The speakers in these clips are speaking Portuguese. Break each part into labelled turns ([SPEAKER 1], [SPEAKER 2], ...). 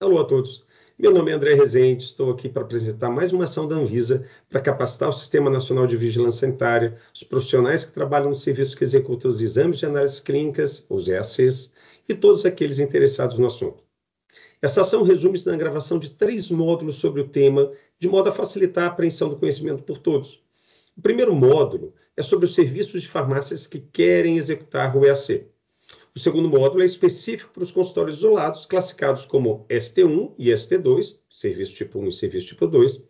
[SPEAKER 1] Alô a todos. Meu nome é André Rezende, estou aqui para apresentar mais uma ação da Anvisa para capacitar o Sistema Nacional de Vigilância Sanitária, os profissionais que trabalham no serviço que executam os exames de análises clínicas, os EACs, e todos aqueles interessados no assunto. Essa ação resume-se na gravação de 3 módulos sobre o tema, de modo a facilitar a apreensão do conhecimento por todos. O primeiro módulo é sobre os serviços de farmácias que querem executar o EAC. O segundo módulo é específico para os consultórios isolados, classificados como ST1 e ST2, serviço tipo 1 e serviço tipo 2.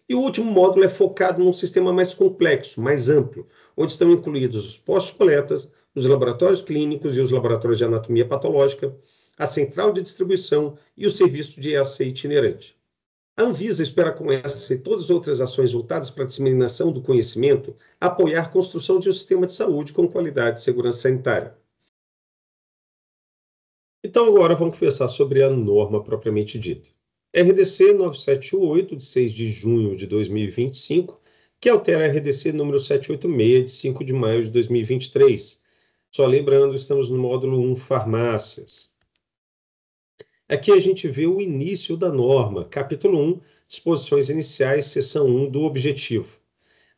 [SPEAKER 1] E o último módulo é focado num sistema mais complexo, mais amplo, onde estão incluídos os postos de coletas, os laboratórios clínicos e os laboratórios de anatomia patológica, a central de distribuição e o serviço de EAC itinerante. A Anvisa espera com essa e todas as outras ações voltadas para a disseminação do conhecimento apoiar a construção de um sistema de saúde com qualidade e segurança sanitária. Então, agora vamos conversar sobre a norma propriamente dita. RDC 978, de 6 de junho de 2025, que altera a RDC número 786, de 5 de maio de 2023. Só lembrando, estamos no módulo 1, farmácias. Aqui a gente vê o início da norma, capítulo 1, disposições iniciais, seção 1 do objetivo.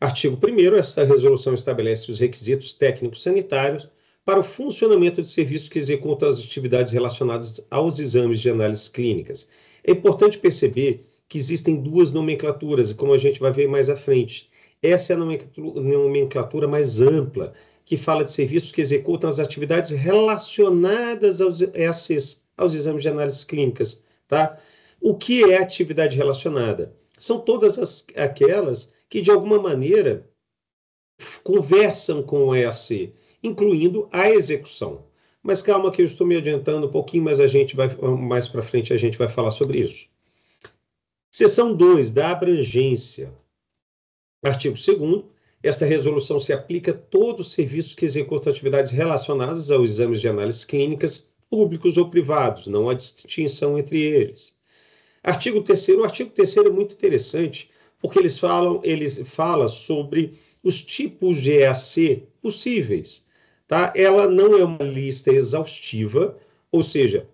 [SPEAKER 1] Artigo 1º, esta resolução estabelece os requisitos técnicos sanitários para o funcionamento de serviços que executam as atividades relacionadas aos exames de análises clínicas. É importante perceber que existem 2 nomenclaturas, e como a gente vai ver mais à frente, essa é a nomenclatura mais ampla, que fala de serviços que executam as atividades relacionadas aos EACs, aos exames de análises clínicas, tá? O que é atividade relacionada? São todas aquelas que, de alguma maneira, conversam com o EAC, incluindo a execução. Mas calma que eu estou me adiantando um pouquinho, mas mais para frente a gente vai falar sobre isso. Seção 2, da abrangência. Artigo 2º, esta resolução se aplica a todos os serviços que executam atividades relacionadas aos exames de análises clínicas, públicos ou privados, não há distinção entre eles. Artigo 3º, o artigo 3º é muito interessante, porque ele fala sobre os tipos de EAC possíveis, tá? Ela não é uma lista exaustiva, ou seja,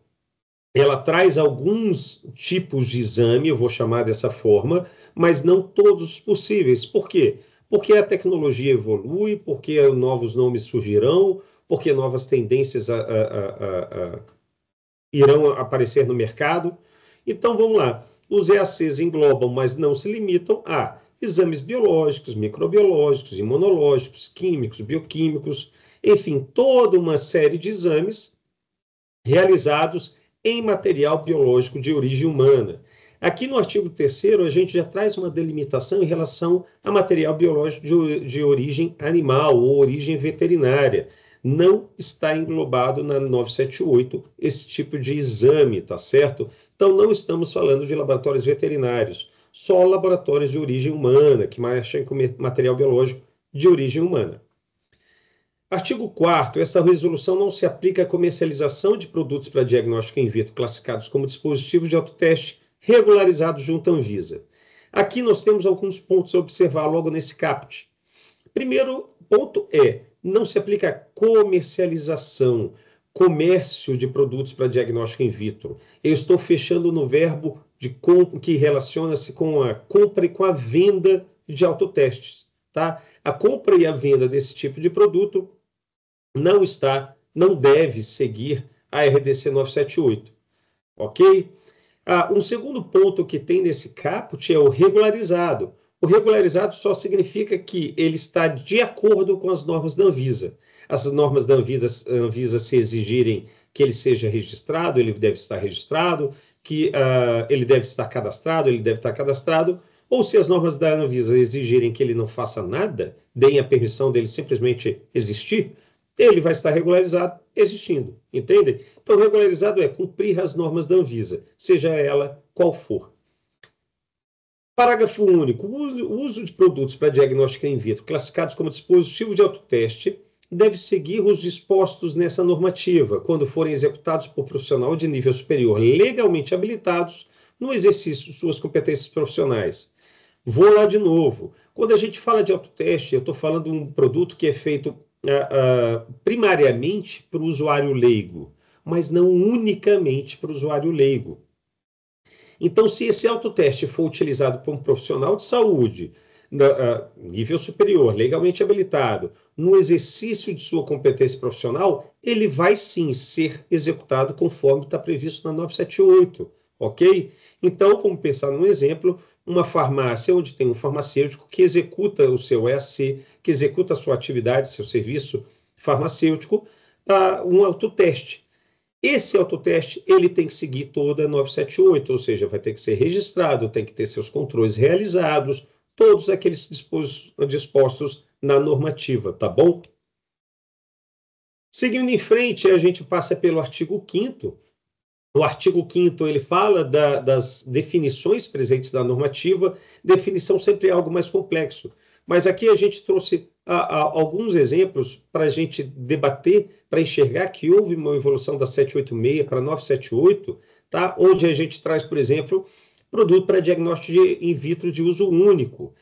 [SPEAKER 1] ela traz alguns tipos de exame, eu vou chamar dessa forma, mas não todos os possíveis. Por quê? Porque a tecnologia evolui, porque novos nomes surgirão, porque novas tendências irão aparecer no mercado. Então, vamos lá. Os EACs englobam, mas não se limitam a exames biológicos, microbiológicos, imunológicos, químicos, bioquímicos, enfim, toda uma série de exames realizados em material biológico de origem humana. Aqui no artigo 3º, a gente já traz uma delimitação em relação a material biológico de origem animal ou origem veterinária. Não está englobado na 978 esse tipo de exame, tá certo? Então, não estamos falando de laboratórios veterinários, só laboratórios de origem humana, que mexem com material biológico de origem humana. Artigo 4º, essa resolução não se aplica à comercialização de produtos para diagnóstico in vitro classificados como dispositivos de autoteste regularizados junto à Anvisa. Aqui nós temos alguns pontos a observar logo nesse caput. Primeiro ponto é, não se aplica a comercialização, comércio de produtos para diagnóstico in vitro. Eu estou fechando no verbo que relaciona-se com a compra e com a venda de autotestes, tá? A compra e a venda desse tipo de produto não deve seguir a RDC 978, ok? Um segundo ponto que tem nesse caput é o regularizado. O regularizado só significa que ele está de acordo com as normas da Anvisa. As normas da Anvisa se exigirem que ele seja registrado, ele deve estar registrado, que ele deve estar cadastrado, ele deve estar cadastrado, ou se as normas da Anvisa exigirem que ele não faça nada, deem a permissão dele simplesmente existir, ele vai estar regularizado existindo, entende? Então, regularizado é cumprir as normas da Anvisa, seja ela qual for. Parágrafo único. O uso de produtos para diagnóstico in vitro classificados como dispositivo de autoteste deve seguir os dispostos nessa normativa, quando forem executados por profissional de nível superior legalmente habilitados no exercício de suas competências profissionais. Vou lá de novo. Quando a gente fala de autoteste, eu estou falando de um produto que é feito primariamente para o usuário leigo, mas não unicamente para o usuário leigo. Então, se esse autoteste for utilizado por um profissional de saúde, nível superior, legalmente habilitado, no exercício de sua competência profissional, ele vai sim ser executado conforme está previsto na 978, ok? Então, vamos pensar num exemplo, uma farmácia onde tem um farmacêutico que executa o seu EAC, que executa a sua atividade, seu serviço farmacêutico, um autoteste. Esse autoteste, ele tem que seguir toda a 978, ou seja, vai ter que ser registrado, tem que ter seus controles realizados, todos aqueles dispostos na normativa, tá bom? Seguindo em frente, a gente passa pelo artigo 5º. O artigo 5º, ele fala das definições presentes na normativa. Definição sempre é algo mais complexo. Mas aqui a gente trouxe alguns exemplos para a gente debater, para enxergar que houve uma evolução da 786 para 978, tá? Onde a gente traz, por exemplo, produto para diagnóstico in vitro de uso único.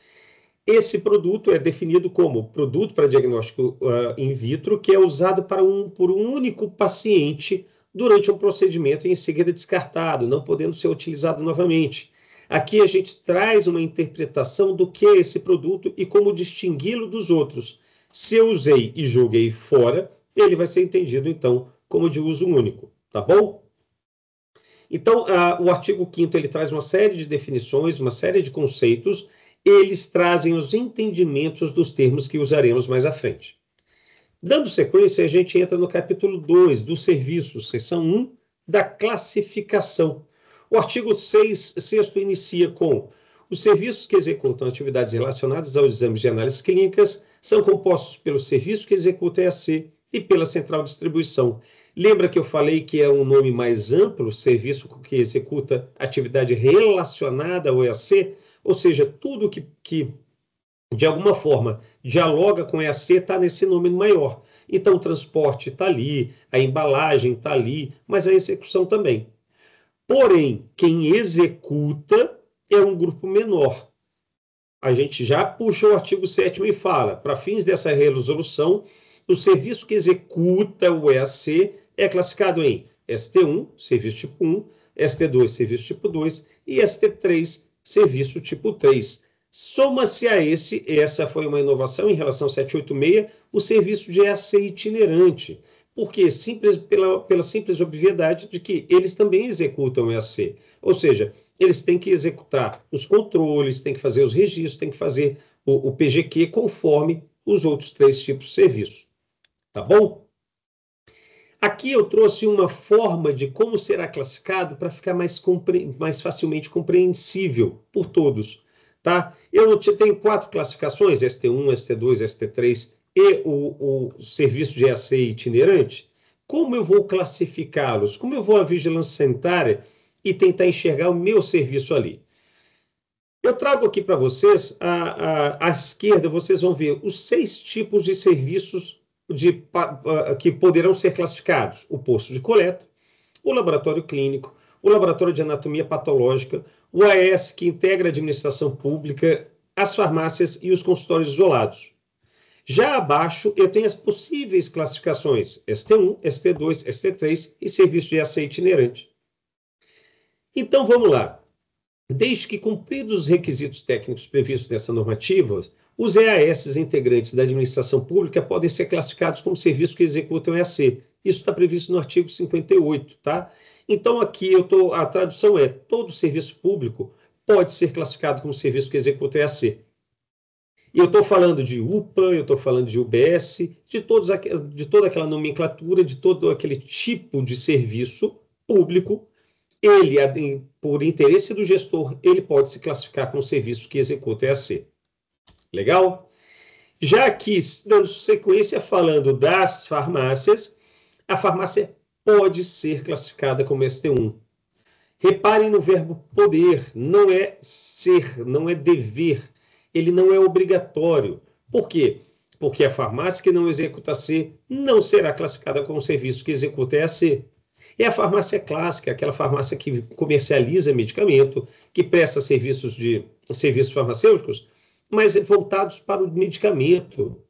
[SPEAKER 1] Esse produto é definido como produto para diagnóstico in vitro, que é usado por um único paciente durante um procedimento e em seguida descartado, não podendo ser utilizado novamente. Aqui a gente traz uma interpretação do que é esse produto e como distingui-lo dos outros. Se eu usei e joguei fora, ele vai ser entendido, então, como de uso único, tá bom? Então, o artigo 5º ele traz uma série de definições, uma série de conceitos, eles trazem os entendimentos dos termos que usaremos mais à frente. Dando sequência, a gente entra no capítulo 2 dos serviços, seção 1, da classificação. O artigo 6º inicia com: os serviços que executam atividades relacionadas aos exames de análises clínicas são compostos pelo serviço que executa EAC e pela central de distribuição. Lembra que eu falei que é um nome mais amplo, serviço que executa atividade relacionada ao EAC? Ou seja, tudo que de alguma forma dialoga com EAC está nesse nome maior. Então, o transporte está ali, a embalagem está ali, mas a execução também. Porém, quem executa é um grupo menor. A gente já puxa o artigo 7º e fala: para fins dessa resolução, o serviço que executa o EAC é classificado em ST1, serviço tipo 1, ST2, serviço tipo 2 e ST3, serviço tipo 3. Soma-se a essa foi uma inovação em relação ao 786, o serviço de EAC itinerante. Porque pela simples obviedade de que eles também executam o EAC. Ou seja, eles têm que executar os controles, têm que fazer os registros, têm que fazer o PGQ conforme os outros 3 tipos de serviço. Tá bom? Aqui eu trouxe uma forma de como será classificado para ficar mais facilmente compreensível por todos. Tá? Eu tenho 4 classificações, ST1, ST2, ST3 e o serviço de EAC itinerante. Como eu vou classificá-los? Como eu vou à vigilância sanitária e tentar enxergar o meu serviço ali? Eu trago aqui para vocês, à esquerda, vocês vão ver os 6 tipos de serviços que poderão ser classificados: o posto de coleta, o laboratório clínico, o laboratório de anatomia patológica, o AS, que integra a administração pública, as farmácias e os consultórios isolados. Já abaixo, eu tenho as possíveis classificações ST1, ST2, ST3 e serviço de EAC itinerante. Então, vamos lá. Desde que cumpridos os requisitos técnicos previstos nessa normativa, os EAS integrantes da administração pública podem ser classificados como serviços que executam EAC. Isso está previsto no artigo 58, tá? Então, aqui a tradução é: todo serviço público pode ser classificado como serviço que executa EAC. E eu estou falando de UPA, eu estou falando de UBS, de toda aquela nomenclatura, de todo aquele tipo de serviço público. Ele, por interesse do gestor, ele pode se classificar como serviço que executa EAC. Legal? Já aqui, dando sequência, falando das farmácias, a farmácia pode ser classificada como ST1. Reparem no verbo poder, não é ser, não é dever, ele não é obrigatório. Por quê? Porque a farmácia que não executa C não será classificada como serviço que executa EAC. É a farmácia clássica, aquela farmácia que comercializa medicamento, que presta serviços farmacêuticos, mas voltados para o medicamento,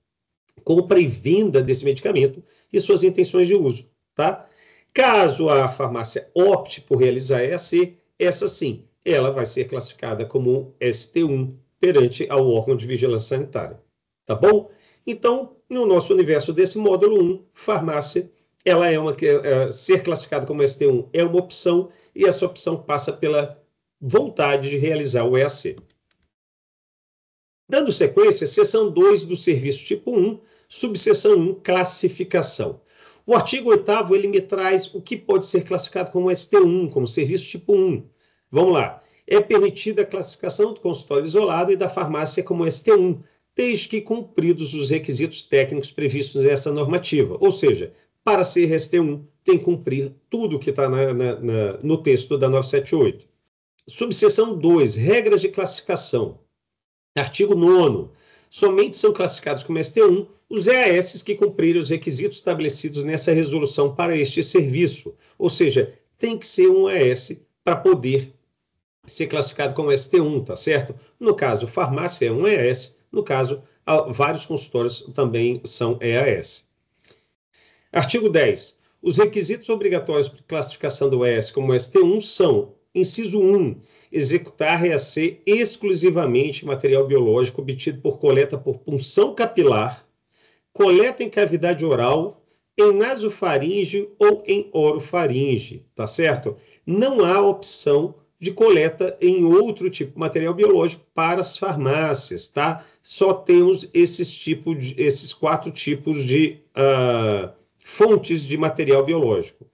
[SPEAKER 1] compra e venda desse medicamento e suas intenções de uso, tá? Caso a farmácia opte por realizar EAC, essa sim ela vai ser classificada como ST1 perante ao órgão de vigilância sanitária. Tá bom? Então, no nosso universo desse módulo 1, farmácia, ela ser classificada como ST1 é uma opção, e essa opção passa pela vontade de realizar o EAC. Dando sequência, seção 2 do serviço tipo 1, subseção 1, classificação. O artigo 8º, ele me traz o que pode ser classificado como ST1, como serviço tipo 1. Vamos lá. É permitida a classificação do consultório isolado e da farmácia como ST1, desde que cumpridos os requisitos técnicos previstos nessa normativa. Ou seja, para ser ST1, tem que cumprir tudo que está no texto da 978. Subseção 2, regras de classificação. Artigo 9º. Somente são classificados como ST1 os EAS que cumprirem os requisitos estabelecidos nessa resolução para este serviço. Ou seja, tem que ser um EAS para poder ser classificado como ST1, tá certo? No caso, farmácia é um EAS, no caso, vários consultórios também são EAS. Artigo 10. Os requisitos obrigatórios para classificação do EAS como ST1 são: inciso 1, executar EAC exclusivamente material biológico obtido por coleta por punção capilar, coleta em cavidade oral, em nasofaringe ou em orofaringe, tá certo? Não há opção de coleta em outro tipo de material biológico para as farmácias, tá? Só temos esses 4 tipos de fontes de material biológico.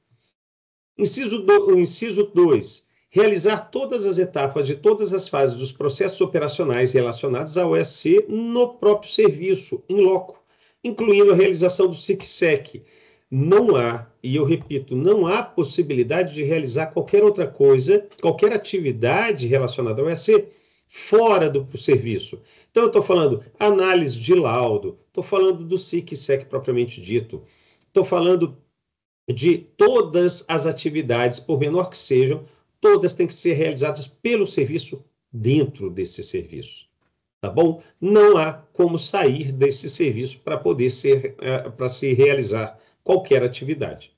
[SPEAKER 1] Inciso 2. Realizar todas as etapas de todas as fases dos processos operacionais relacionados ao EAC no próprio serviço, em loco, incluindo a realização do SIC-SEC. Não há, e eu repito, não há possibilidade de realizar qualquer outra coisa, qualquer atividade relacionada ao EAC fora do serviço. Então, eu estou falando análise de laudo, estou falando do SIC-SEC propriamente dito, estou falando de todas as atividades, por menor que sejam, todas têm que ser realizadas pelo serviço dentro desse serviço, tá bom? Não há como sair desse serviço para poder para se realizar qualquer atividade.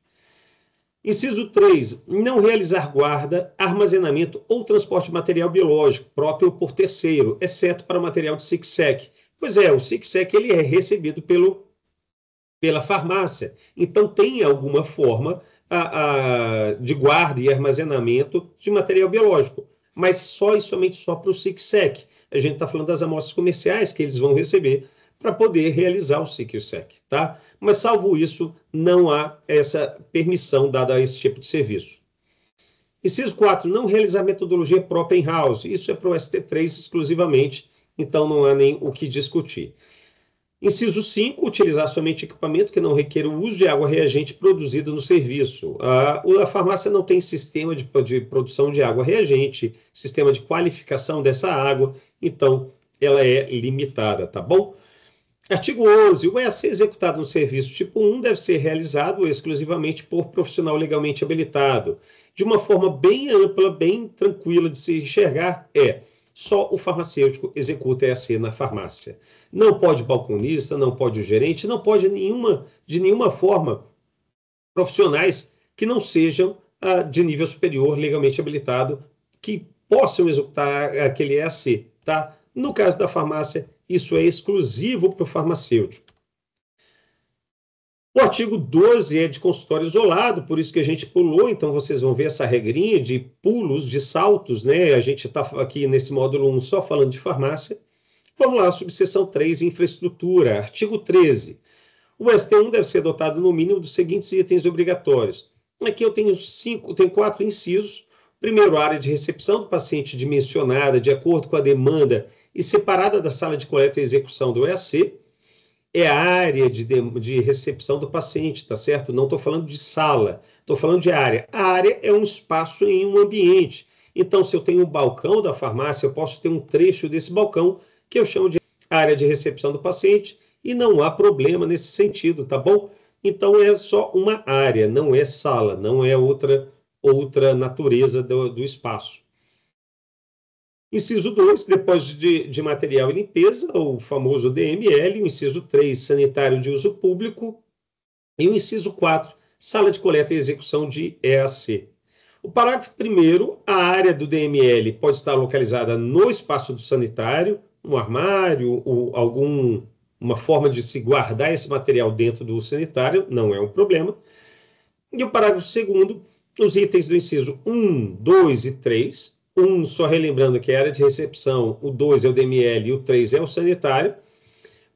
[SPEAKER 1] Inciso 3. Não realizar guarda, armazenamento ou transporte de material biológico próprio ou por terceiro, exceto para o material de SIC-SEC. Pois é, o SIC-SEC ele é recebido pela farmácia. Então, tem alguma forma de guarda e armazenamento de material biológico, mas só e somente só para o SIC-SEC. A gente está falando das amostras comerciais que eles vão receber para poder realizar o SIC-SEC, tá? Mas, salvo isso, não há essa permissão dada a esse tipo de serviço. Inciso 4, não realizar metodologia própria in-house. Isso é para o ST3 exclusivamente, então não há nem o que discutir. Inciso 5, utilizar somente equipamento que não requer o uso de água reagente produzida no serviço. A farmácia não tem sistema de produção de água reagente, sistema de qualificação dessa água, então ela é limitada, tá bom? Artigo 11. O EAC executado no serviço tipo 1 deve ser realizado exclusivamente por profissional legalmente habilitado. De uma forma bem ampla, bem tranquila de se enxergar, só o farmacêutico executa EAC na farmácia. Não pode balconista, não pode o gerente, não pode de nenhuma forma profissionais que não sejam de nível superior legalmente habilitado, que possam executar aquele EAC, tá? No caso da farmácia, isso é exclusivo para o farmacêutico. O artigo 12 é de consultório isolado, por isso que a gente pulou, então vocês vão ver essa regrinha de pulos, de saltos, né? A gente está aqui nesse módulo 1 só falando de farmácia. Vamos lá, subseção 3, infraestrutura. Artigo 13. O ST1 deve ser dotado no mínimo dos seguintes itens obrigatórios. Aqui eu tenho 4 incisos. Primeiro, a área de recepção do paciente dimensionada de acordo com a demanda e separada da sala de coleta e execução do EAC. É a área de recepção do paciente, tá certo? Não estou falando de sala, estou falando de área. A área é um espaço em um ambiente. Então, se eu tenho um balcão da farmácia, eu posso ter um trecho desse balcão que eu chamo de área de recepção do paciente e não há problema nesse sentido, tá bom? Então, é só uma área, não é sala, não é outra natureza do espaço. Inciso 2, depósito de material e limpeza, o famoso DML. O inciso 3, sanitário de uso público. E o inciso 4, sala de coleta e execução de EAC. O parágrafo 1º, a área do DML pode estar localizada no espaço do sanitário, um armário, ou uma forma de se guardar esse material dentro do sanitário, não é um problema. E o parágrafo 2º, os itens do inciso 1, 2 e 3, 1, só relembrando que é a área de recepção, o 2 é o DML e o 3 é o sanitário,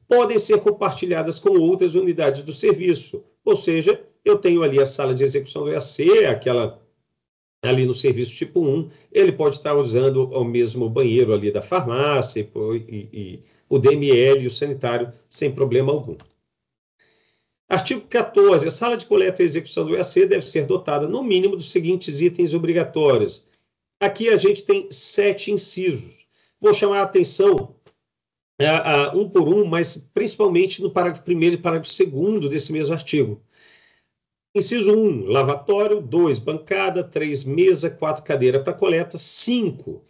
[SPEAKER 1] podem ser compartilhadas com outras unidades do serviço. Ou seja, eu tenho ali a sala de execução do EAC, aquela ali no serviço tipo 1, ele pode estar usando o mesmo banheiro ali da farmácia e o DML e o sanitário sem problema algum. Artigo 14. A sala de coleta e execução do EAC deve ser dotada, no mínimo, dos seguintes itens obrigatórios. Aqui a gente tem 7 incisos. Vou chamar a atenção um por um, mas principalmente no parágrafo 1º e parágrafo 2º desse mesmo artigo. Inciso 1, lavatório. 2, bancada. 3, mesa. 4, cadeira para coleta. 5,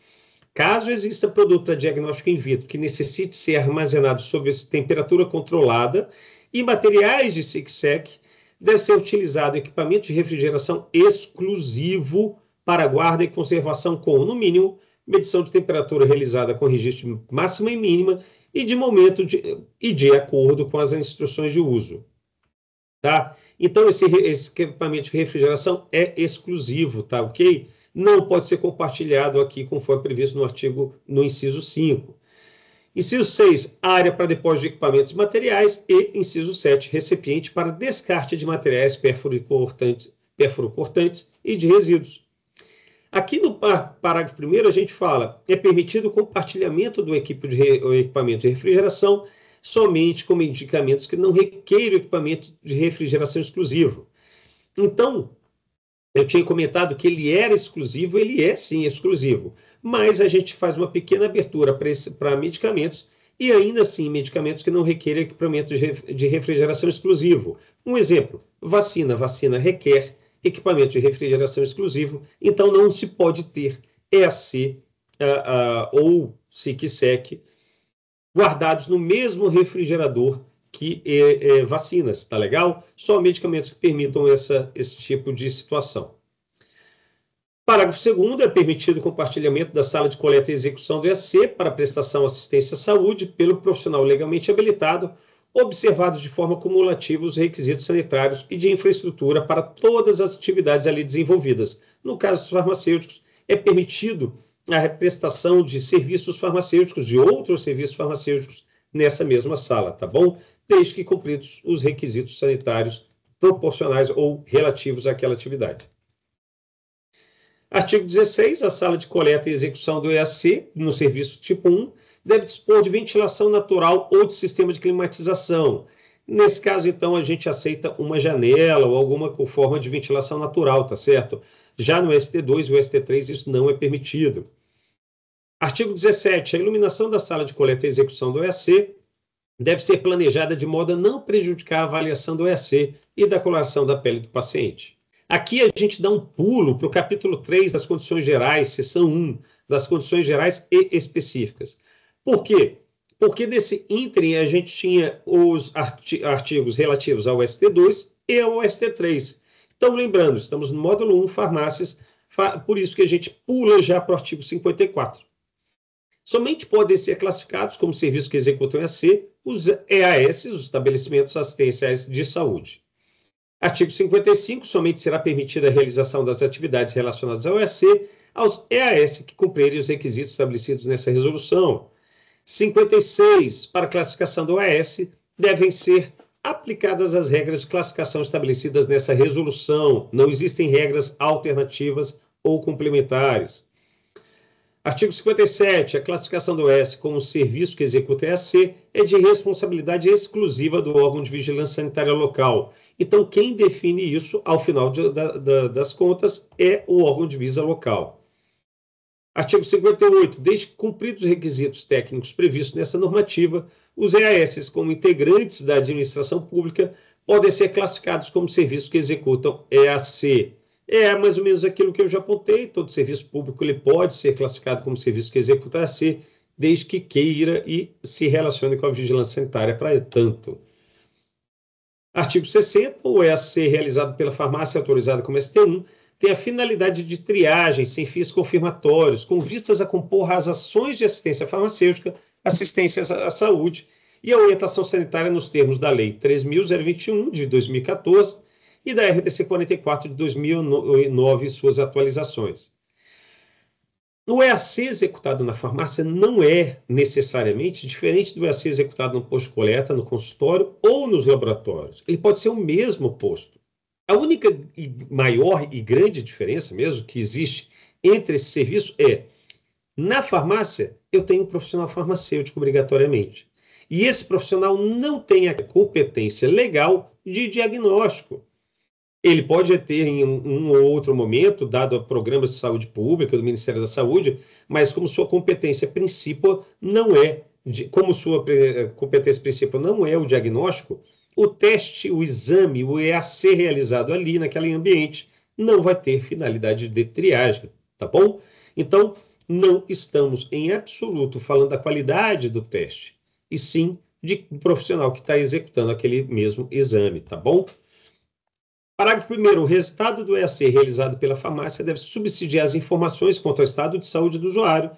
[SPEAKER 1] caso exista produto para diagnóstico in vitro que necessite ser armazenado sob temperatura controlada e materiais de SIC-SEC, deve ser utilizado equipamento de refrigeração exclusivo para guarda e conservação com, no mínimo, medição de temperatura realizada com registro máxima e mínima e de acordo com as instruções de uso. Tá? Então, esse equipamento de refrigeração é exclusivo, tá ok? Não pode ser compartilhado aqui, conforme previsto no inciso 5. Inciso 6, área para depósito de equipamentos e materiais. E, inciso 7, recipiente para descarte de materiais perfuro-cortantes e de resíduos. Aqui no parágrafo 1º, a gente fala, é permitido o compartilhamento do equipamento de refrigeração somente com medicamentos que não requerem equipamento de refrigeração exclusivo. Então, eu tinha comentado que ele era exclusivo, ele é sim exclusivo, mas a gente faz uma pequena abertura para medicamentos e ainda assim medicamentos que não requerem equipamento de refrigeração exclusivo. Um exemplo, vacina. Vacina requer equipamento de refrigeração exclusivo, então não se pode ter EAC ou SIC-SEC guardados no mesmo refrigerador que vacinas, tá legal? Só medicamentos que permitam esse tipo de situação. Parágrafo 2º, é permitido o compartilhamento da sala de coleta e execução do EAC para prestação de assistência à saúde pelo profissional legalmente habilitado, observados de forma cumulativa os requisitos sanitários e de infraestrutura para todas as atividades ali desenvolvidas. No caso dos farmacêuticos, é permitido a prestação de serviços farmacêuticos, de outros serviços farmacêuticos, nessa mesma sala, tá bom? Desde que cumpridos os requisitos sanitários proporcionais ou relativos àquela atividade. Artigo 16. A sala de coleta e execução do EAC, no serviço tipo 1, deve dispor de ventilação natural ou de sistema de climatização. Nesse caso, então, a gente aceita uma janela ou alguma forma de ventilação natural, tá certo? Já no ST2 e o ST3, isso não é permitido. Artigo 17. A iluminação da sala de coleta e execução do EAC deve ser planejada de modo a não prejudicar a avaliação do EAC e da coloração da pele do paciente. Aqui a gente dá um pulo para o capítulo 3 das condições gerais, seção 1, das condições gerais e específicas. Por quê? Porque nesse ínterim a gente tinha os artigos relativos ao ST2 e ao ST3. Então, lembrando, estamos no módulo 1, farmácias, por isso que a gente pula já para o artigo 54. Somente podem ser classificados como serviços que executam EAC os EAS, os estabelecimentos assistenciais de saúde. Artigo 55, somente será permitida a realização das atividades relacionadas ao EAC aos EAS que cumprirem os requisitos estabelecidos nessa resolução. 56, para a classificação do EAS, devem ser aplicadas as regras de classificação estabelecidas nessa resolução. Não existem regras alternativas ou complementares. Artigo 57. A classificação do EAS como serviço que executa EAC é de responsabilidade exclusiva do órgão de vigilância sanitária local. Então, quem define isso, ao final das contas, é o órgão de visa local. Artigo 58. Desde que cumpridos os requisitos técnicos previstos nessa normativa, os EAS, como integrantes da administração pública, podem ser classificados como serviços que executam EAC. É mais ou menos aquilo que eu já apontei. Todo serviço público ele pode ser classificado como serviço que executa EAC, desde que queira e se relacione com a vigilância sanitária para tanto. Artigo 60. O EAC realizado pela farmácia autorizada como ST1 tem a finalidade de triagem sem fins confirmatórios, com vistas a compor as ações de assistência farmacêutica, assistência à saúde e a orientação sanitária nos termos da Lei 3.021, de 2014, e da RDC 44, de 2009, e suas atualizações. O EAC executado na farmácia não é necessariamente diferente do EAC executado no posto de coleta, no consultório ou nos laboratórios. Ele pode ser o mesmo posto. A única e maior e grande diferença mesmo que existe entre esse serviço é, na farmácia, eu tenho um profissional farmacêutico obrigatoriamente. E esse profissional não tem a competência legal de diagnóstico. Ele pode ter em um ou outro momento, dado a programas de saúde pública do Ministério da Saúde, mas como sua competência principal não é, como sua competência principal não é o diagnóstico, o teste, o exame, o EAC realizado ali naquele ambiente não vai ter finalidade de triagem, tá bom? Então, não estamos em absoluto falando da qualidade do teste, e sim de um profissional que está executando aquele mesmo exame, tá bom? Parágrafo 1º. O resultado do EAC realizado pela farmácia deve subsidiar as informações quanto ao estado de saúde do usuário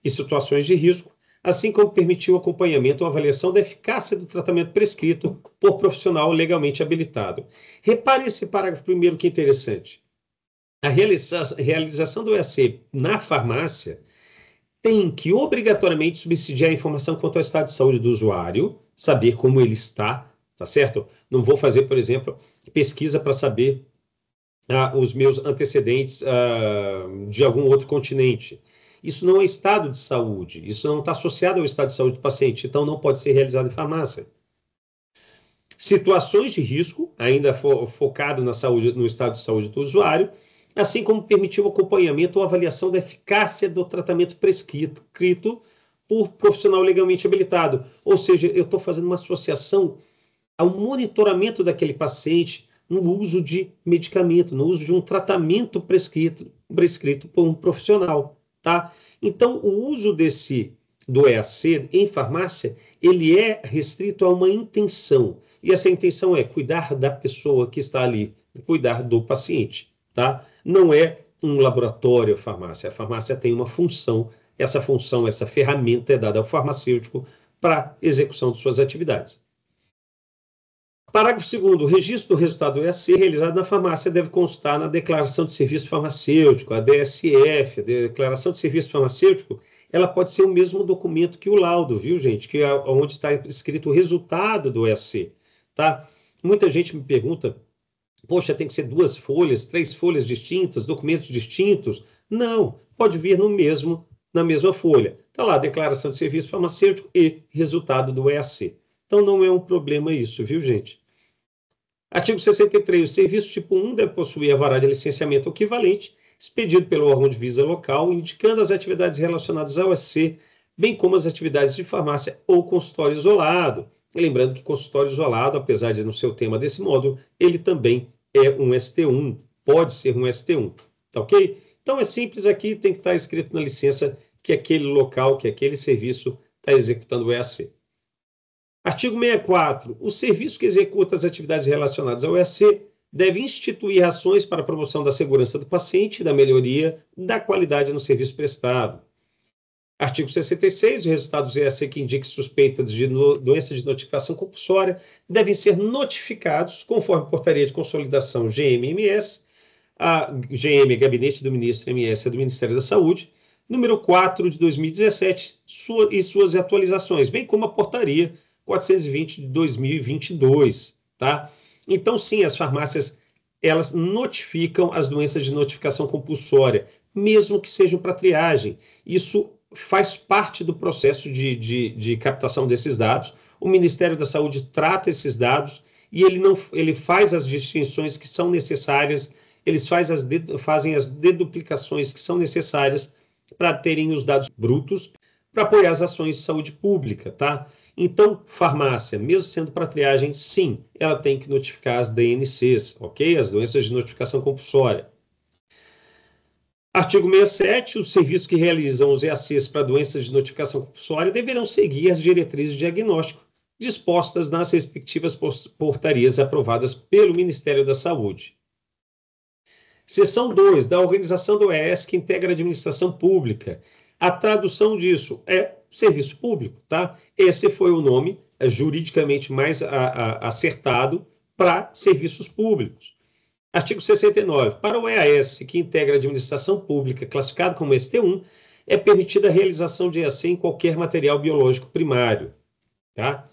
[SPEAKER 1] e situações de risco, assim como permitir o acompanhamento ou avaliação da eficácia do tratamento prescrito por profissional legalmente habilitado. Repare esse parágrafo 1º, que interessante. A realização do EAC na farmácia tem que obrigatoriamente subsidiar a informação quanto ao estado de saúde do usuário, saber como ele está, tá certo? Não vou fazer, por exemplo, pesquisa para saber os meus antecedentes de algum outro continente. Isso não é estado de saúde, isso não está associado ao estado de saúde do paciente, então não pode ser realizado em farmácia. Situações de risco, ainda focado na saúde, no estado de saúde do usuário, assim como permitir o acompanhamento ou avaliação da eficácia do tratamento prescrito por profissional legalmente habilitado. Ou seja, eu estou fazendo uma associação ao monitoramento daquele paciente no uso de medicamento, no uso de um tratamento prescrito por um profissional, tá? Então, o uso do EAC em farmácia, ele é restrito a uma intenção, e essa intenção é cuidar da pessoa que está ali, cuidar do paciente, tá? Não é um laboratório a farmácia tem uma função, essa ferramenta é dada ao farmacêutico para execução de suas atividades. Parágrafo 2º. O registro do resultado do EAC realizado na farmácia deve constar na Declaração de Serviço Farmacêutico, a DSF. A Declaração de Serviço Farmacêutico, ela pode ser o mesmo documento que o laudo, viu, gente? Que é onde está escrito o resultado do EAC, tá? Muita gente me pergunta, poxa, tem que ser 2 folhas, 3 folhas distintas, documentos distintos? Não, pode vir na mesma folha. Está lá, Declaração de Serviço Farmacêutico e resultado do EAC. Então, não é um problema isso, viu, gente? Artigo 63. O serviço tipo 1 deve possuir alvará de licenciamento equivalente, expedido pelo órgão de visa local, indicando as atividades relacionadas ao EAC, bem como as atividades de farmácia ou consultório isolado. E lembrando que consultório isolado, apesar de não ser o tema desse módulo, ele também é um ST1, pode ser um ST1, tá ok? Então é simples aqui, tem que estar escrito na licença que aquele local, que aquele serviço está executando o EAC. Artigo 64. O serviço que executa as atividades relacionadas ao EAC deve instituir ações para a promoção da segurança do paciente e da melhoria da qualidade no serviço prestado. Artigo 66. Os resultados do EAC que indiquem suspeitas de doença de notificação compulsória devem ser notificados conforme portaria de consolidação GMMS, a GM, Gabinete do Ministro, MS, do Ministério da Saúde, número 4 de 2017, e suas atualizações, bem como a portaria 420 de 2022, tá? Então, sim, as farmácias, elas notificam as doenças de notificação compulsória, mesmo que sejam para triagem. Isso faz parte do processo de captação desses dados. O Ministério da Saúde trata esses dados e ele faz as distinções que são necessárias, eles fazem as deduplicações que são necessárias para terem os dados brutos para apoiar as ações de saúde pública, tá? Então, farmácia, mesmo sendo para triagem, sim, ela tem que notificar as DNCs, ok? As doenças de notificação compulsória. Artigo 67. Os serviços que realizam os EACs para doenças de notificação compulsória deverão seguir as diretrizes de diagnóstico dispostas nas respectivas portarias aprovadas pelo Ministério da Saúde. Seção 2, da organização do OES que integra a administração pública. A tradução disso é serviço público, tá? Esse foi o nome juridicamente mais acertado para serviços públicos. Artigo 69. Para o EAS, que integra a administração pública, classificado como ST1, é permitida a realização de EAC em qualquer material biológico primário. Tá?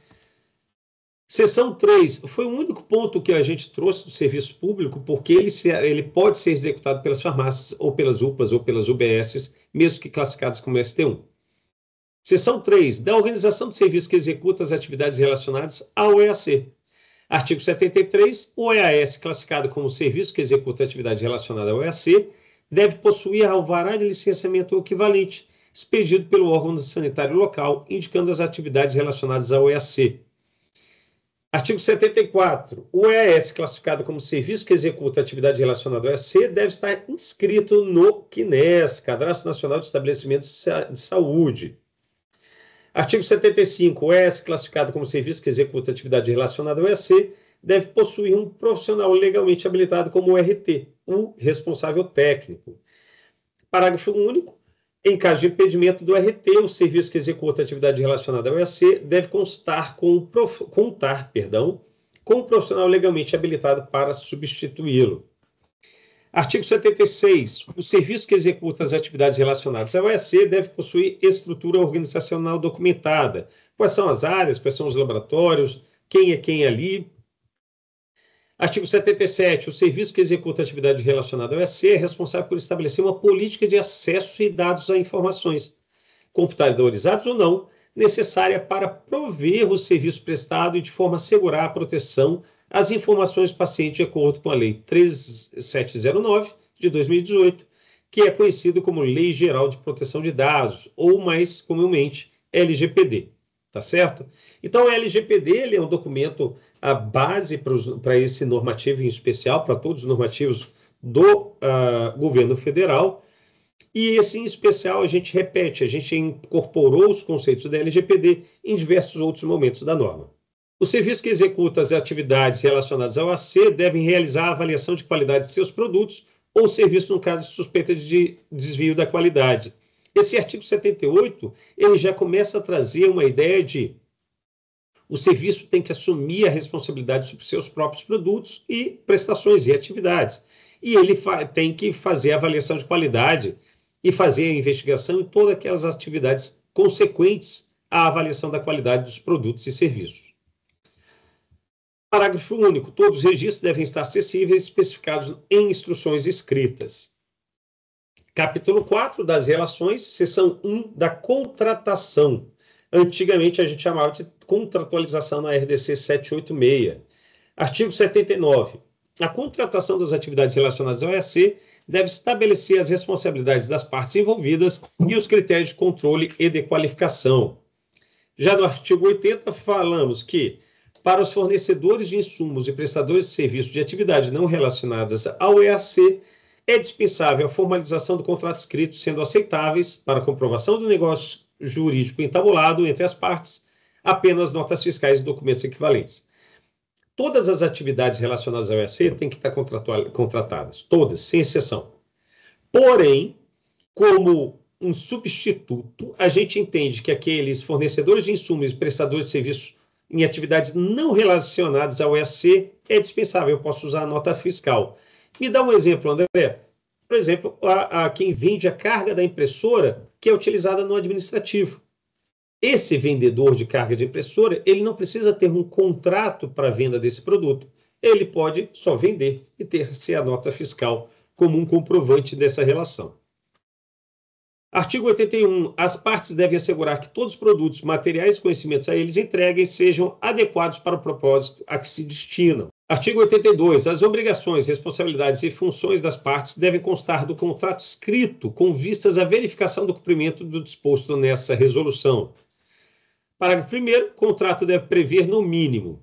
[SPEAKER 1] Seção 3. Foi o único ponto que a gente trouxe do serviço público, porque ele pode ser executado pelas farmácias, ou pelas UPAs, ou pelas UBSs, mesmo que classificadas como ST1. Seção 3. Da organização de serviço que executa as atividades relacionadas ao EAC. Artigo 73. O EAS, classificado como serviço que executa atividade relacionada ao EAC, deve possuir alvará de licenciamento equivalente, expedido pelo órgão sanitário local, indicando as atividades relacionadas ao EAC. Artigo 74. O EAS, classificado como serviço que executa atividade relacionada ao EAC, deve estar inscrito no CNES, Cadastro Nacional de Estabelecimentos de Saúde. Artigo 75. O EAS, classificado como serviço que executa atividade relacionada ao EAC, deve possuir um profissional legalmente habilitado como RT, o responsável técnico. Parágrafo único. Em caso de impedimento do RT, o serviço que executa atividade relacionada ao EAC deve contar com um profissional legalmente habilitado para substituí-lo. Artigo 76. O serviço que executa as atividades relacionadas ao EAC deve possuir estrutura organizacional documentada. Quais são as áreas, quais são os laboratórios, quem é quem ali. Artigo 77. O serviço que executa a atividade relacionada ao EAC é responsável por estabelecer uma política de acesso e dados a informações, computadorizados ou não, necessária para prover o serviço prestado e de forma a assegurar a proteção às informações do paciente de acordo com a Lei 3709, de 2018, que é conhecido como Lei Geral de Proteção de Dados, ou mais comumente, LGPD. Tá certo? Então, a LGPD ele é um documento, a base para esse normativo em especial, para todos os normativos do governo federal, e esse em especial a gente repete, a gente incorporou os conceitos da LGPD em diversos outros momentos da norma. O serviço que executa as atividades relacionadas ao EAC devem realizar a avaliação de qualidade de seus produtos ou serviços no caso de suspeita de desvio da qualidade. Esse artigo 78, ele já começa a trazer uma ideia de o serviço tem que assumir a responsabilidade sobre seus próprios produtos e prestações e atividades. E ele tem que fazer a avaliação de qualidade e fazer a investigação em todas aquelas atividades consequentes à avaliação da qualidade dos produtos e serviços. Parágrafo único. Todos os registros devem estar acessíveis e especificados em instruções escritas. Capítulo 4 das relações, seção 1 da contratação. Antigamente a gente chamava de contratualização na RDC 786. Artigo 79. A contratação das atividades relacionadas ao EAC deve estabelecer as responsabilidades das partes envolvidas e os critérios de controle e de qualificação. Já no artigo 80 falamos que para os fornecedores de insumos e prestadores de serviços de atividades não relacionadas ao EAC, é dispensável a formalização do contrato escrito, sendo aceitáveis, para comprovação do negócio jurídico entabulado entre as partes, apenas notas fiscais e documentos equivalentes. Todas as atividades relacionadas ao EAC têm que estar contratadas, todas, sem exceção. Porém, como um substituto, a gente entende que aqueles fornecedores de insumos e prestadores de serviços em atividades não relacionadas ao EAC é dispensável, eu posso usar a nota fiscal. Me dá um exemplo, André. Por exemplo, a quem vende a carga da impressora que é utilizada no administrativo. Esse vendedor de carga de impressora, ele não precisa ter um contrato para a venda desse produto. Ele pode só vender e ter-se a nota fiscal como um comprovante dessa relação. Artigo 81. As partes devem assegurar que todos os produtos, materiais e conhecimentos a eles entreguem sejam adequados para o propósito a que se destinam. Artigo 82. As obrigações, responsabilidades e funções das partes devem constar do contrato escrito com vistas à verificação do cumprimento do disposto nessa resolução. Parágrafo 1º. O contrato deve prever, no mínimo,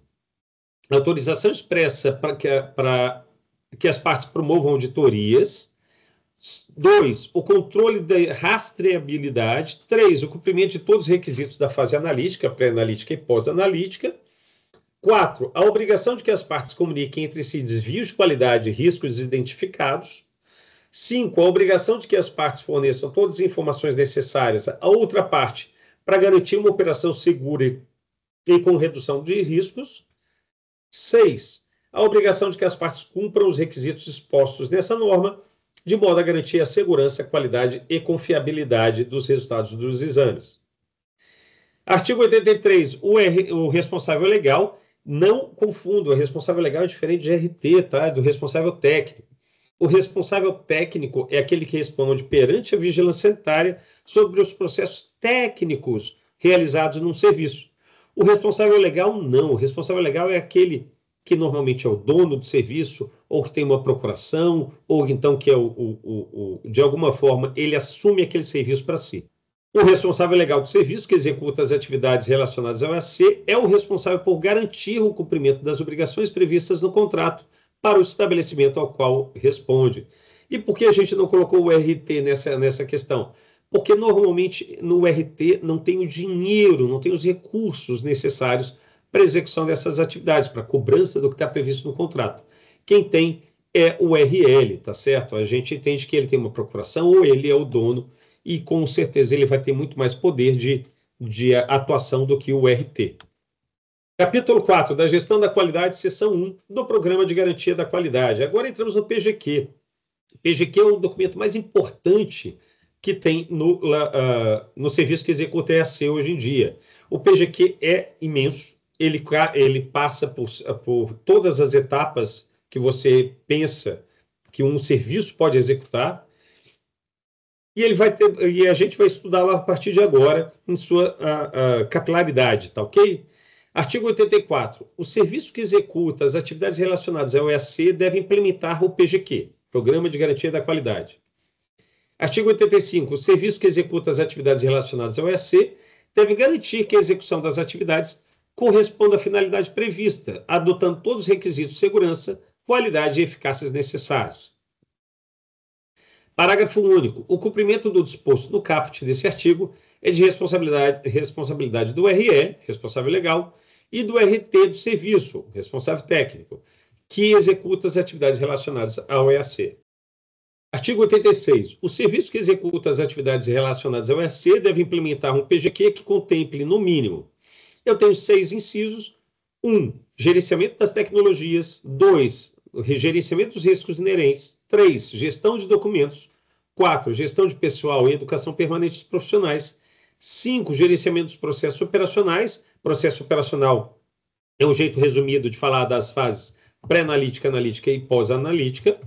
[SPEAKER 1] autorização expressa para que as partes promovam auditorias. 2. O controle da rastreabilidade. 3. O cumprimento de todos os requisitos da fase analítica, pré-analítica e pós-analítica. 4. A obrigação de que as partes comuniquem entre si desvios de qualidade e riscos identificados. 5. A obrigação de que as partes forneçam todas as informações necessárias à outra parte para garantir uma operação segura e com redução de riscos. 6. A obrigação de que as partes cumpram os requisitos expostos nessa norma, de modo a garantir a segurança, qualidade e confiabilidade dos resultados dos exames. Artigo 83. O responsável legal, não confundo, o responsável legal é diferente de RT, tá? Do responsável técnico. O responsável técnico é aquele que responde perante a vigilância sanitária sobre os processos técnicos realizados num serviço. O responsável legal, não. O responsável legal é aquele que normalmente é o dono do serviço, ou que tem uma procuração, ou então que é de alguma forma ele assume aquele serviço para si. O responsável legal do serviço, que executa as atividades relacionadas ao EAC, é o responsável por garantir o cumprimento das obrigações previstas no contrato para o estabelecimento ao qual responde. E por que a gente não colocou o RT nessa questão? Porque normalmente no RT não tem o dinheiro, não tem os recursos necessários para a execução dessas atividades, para a cobrança do que está previsto no contrato. Quem tem é o RL, tá certo? A gente entende que ele tem uma procuração ou ele é o dono e com certeza ele vai ter muito mais poder de atuação do que o RT. Capítulo 4, da gestão da qualidade, seção 1, do Programa de Garantia da Qualidade. Agora entramos no PGQ. O PGQ é o documento mais importante que tem no serviço que executa EAC hoje em dia. O PGQ é imenso, ele passa por todas as etapas que você pensa que um serviço pode executar, e a gente vai estudá-lo a partir de agora em sua capilaridade, tá ok? Artigo 84. O serviço que executa as atividades relacionadas ao EAC deve implementar o PGQ, Programa de Garantia da Qualidade. Artigo 85. O serviço que executa as atividades relacionadas ao EAC deve garantir que a execução das atividades corresponda à finalidade prevista, adotando todos os requisitos de segurança, qualidade e eficácia necessários. Parágrafo único. O cumprimento do disposto no caput desse artigo é de responsabilidade do RL, responsável legal, e do RT do serviço, responsável técnico, que executa as atividades relacionadas ao EAC. Artigo 86. O serviço que executa as atividades relacionadas ao EAC deve implementar um PGQ que contemple, no mínimo, eu tenho 6 incisos. 1. Gerenciamento das tecnologias. 2. Gerenciamento dos riscos inerentes. 3. Gestão de documentos. 4. Gestão de pessoal e educação permanente dos profissionais. 5. Gerenciamento dos processos operacionais. Processo operacional é um jeito resumido de falar das fases pré-analítica, analítica e pós-analítica.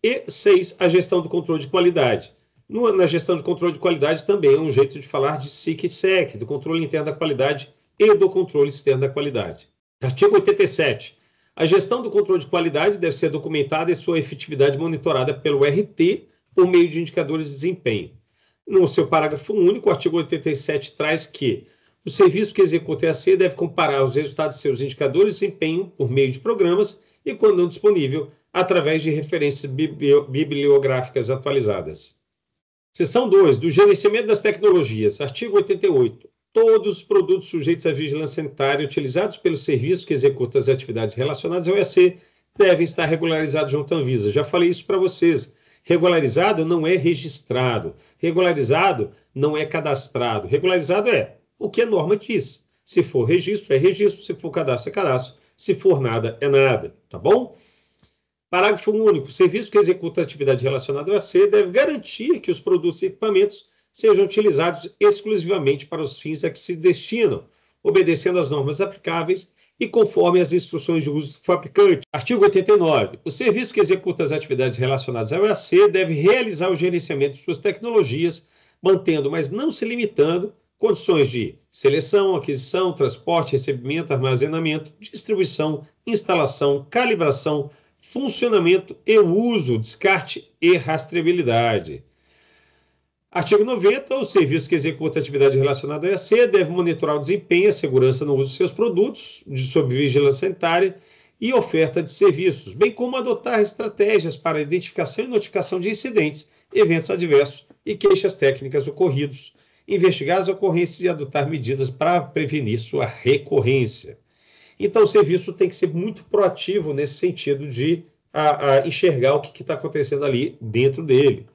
[SPEAKER 1] E 6. A gestão do controle de qualidade. Na gestão de controle de qualidade também é um jeito de falar de SIC e SEC, do controle interno da qualidade e do controle externo da qualidade. Artigo 87. A gestão do controle de qualidade deve ser documentada e sua efetividade monitorada pelo RT por meio de indicadores de desempenho. No seu parágrafo único, o artigo 87 traz que o serviço que executa EAC deve comparar os resultados de seus indicadores de desempenho por meio de programas e, quando não disponível, através de referências bibliográficas atualizadas. Seção 2. Do gerenciamento das tecnologias. Artigo 88. Todos os produtos sujeitos à vigilância sanitária utilizados pelo serviço que executa as atividades relacionadas ao EAC devem estar regularizados junto à Anvisa. Já falei isso para vocês. Regularizado não é registrado. Regularizado não é cadastrado. Regularizado é o que a norma diz. Se for registro, é registro. Se for cadastro, é cadastro. Se for nada, é nada. Tá bom? Parágrafo único. O serviço que executa a atividade relacionada ao EAC deve garantir que os produtos e equipamentos sejam utilizados exclusivamente para os fins a que se destinam, obedecendo às normas aplicáveis e conforme as instruções de uso do fabricante. Artigo 89. O serviço que executa as atividades relacionadas ao EAC deve realizar o gerenciamento de suas tecnologias, mantendo, mas não se limitando, condições de seleção, aquisição, transporte, recebimento, armazenamento, distribuição, instalação, calibração, funcionamento e uso, descarte e rastreabilidade. Artigo 90. O serviço que executa atividade relacionada ao EAC deve monitorar o desempenho e a segurança no uso de seus produtos, sob vigilância sanitária e oferta de serviços, bem como adotar estratégias para a identificação e notificação de incidentes, eventos adversos e queixas técnicas ocorridos, investigar as ocorrências e adotar medidas para prevenir sua recorrência. Então, o serviço tem que ser muito proativo nesse sentido de a enxergar o que está acontecendo ali dentro dele.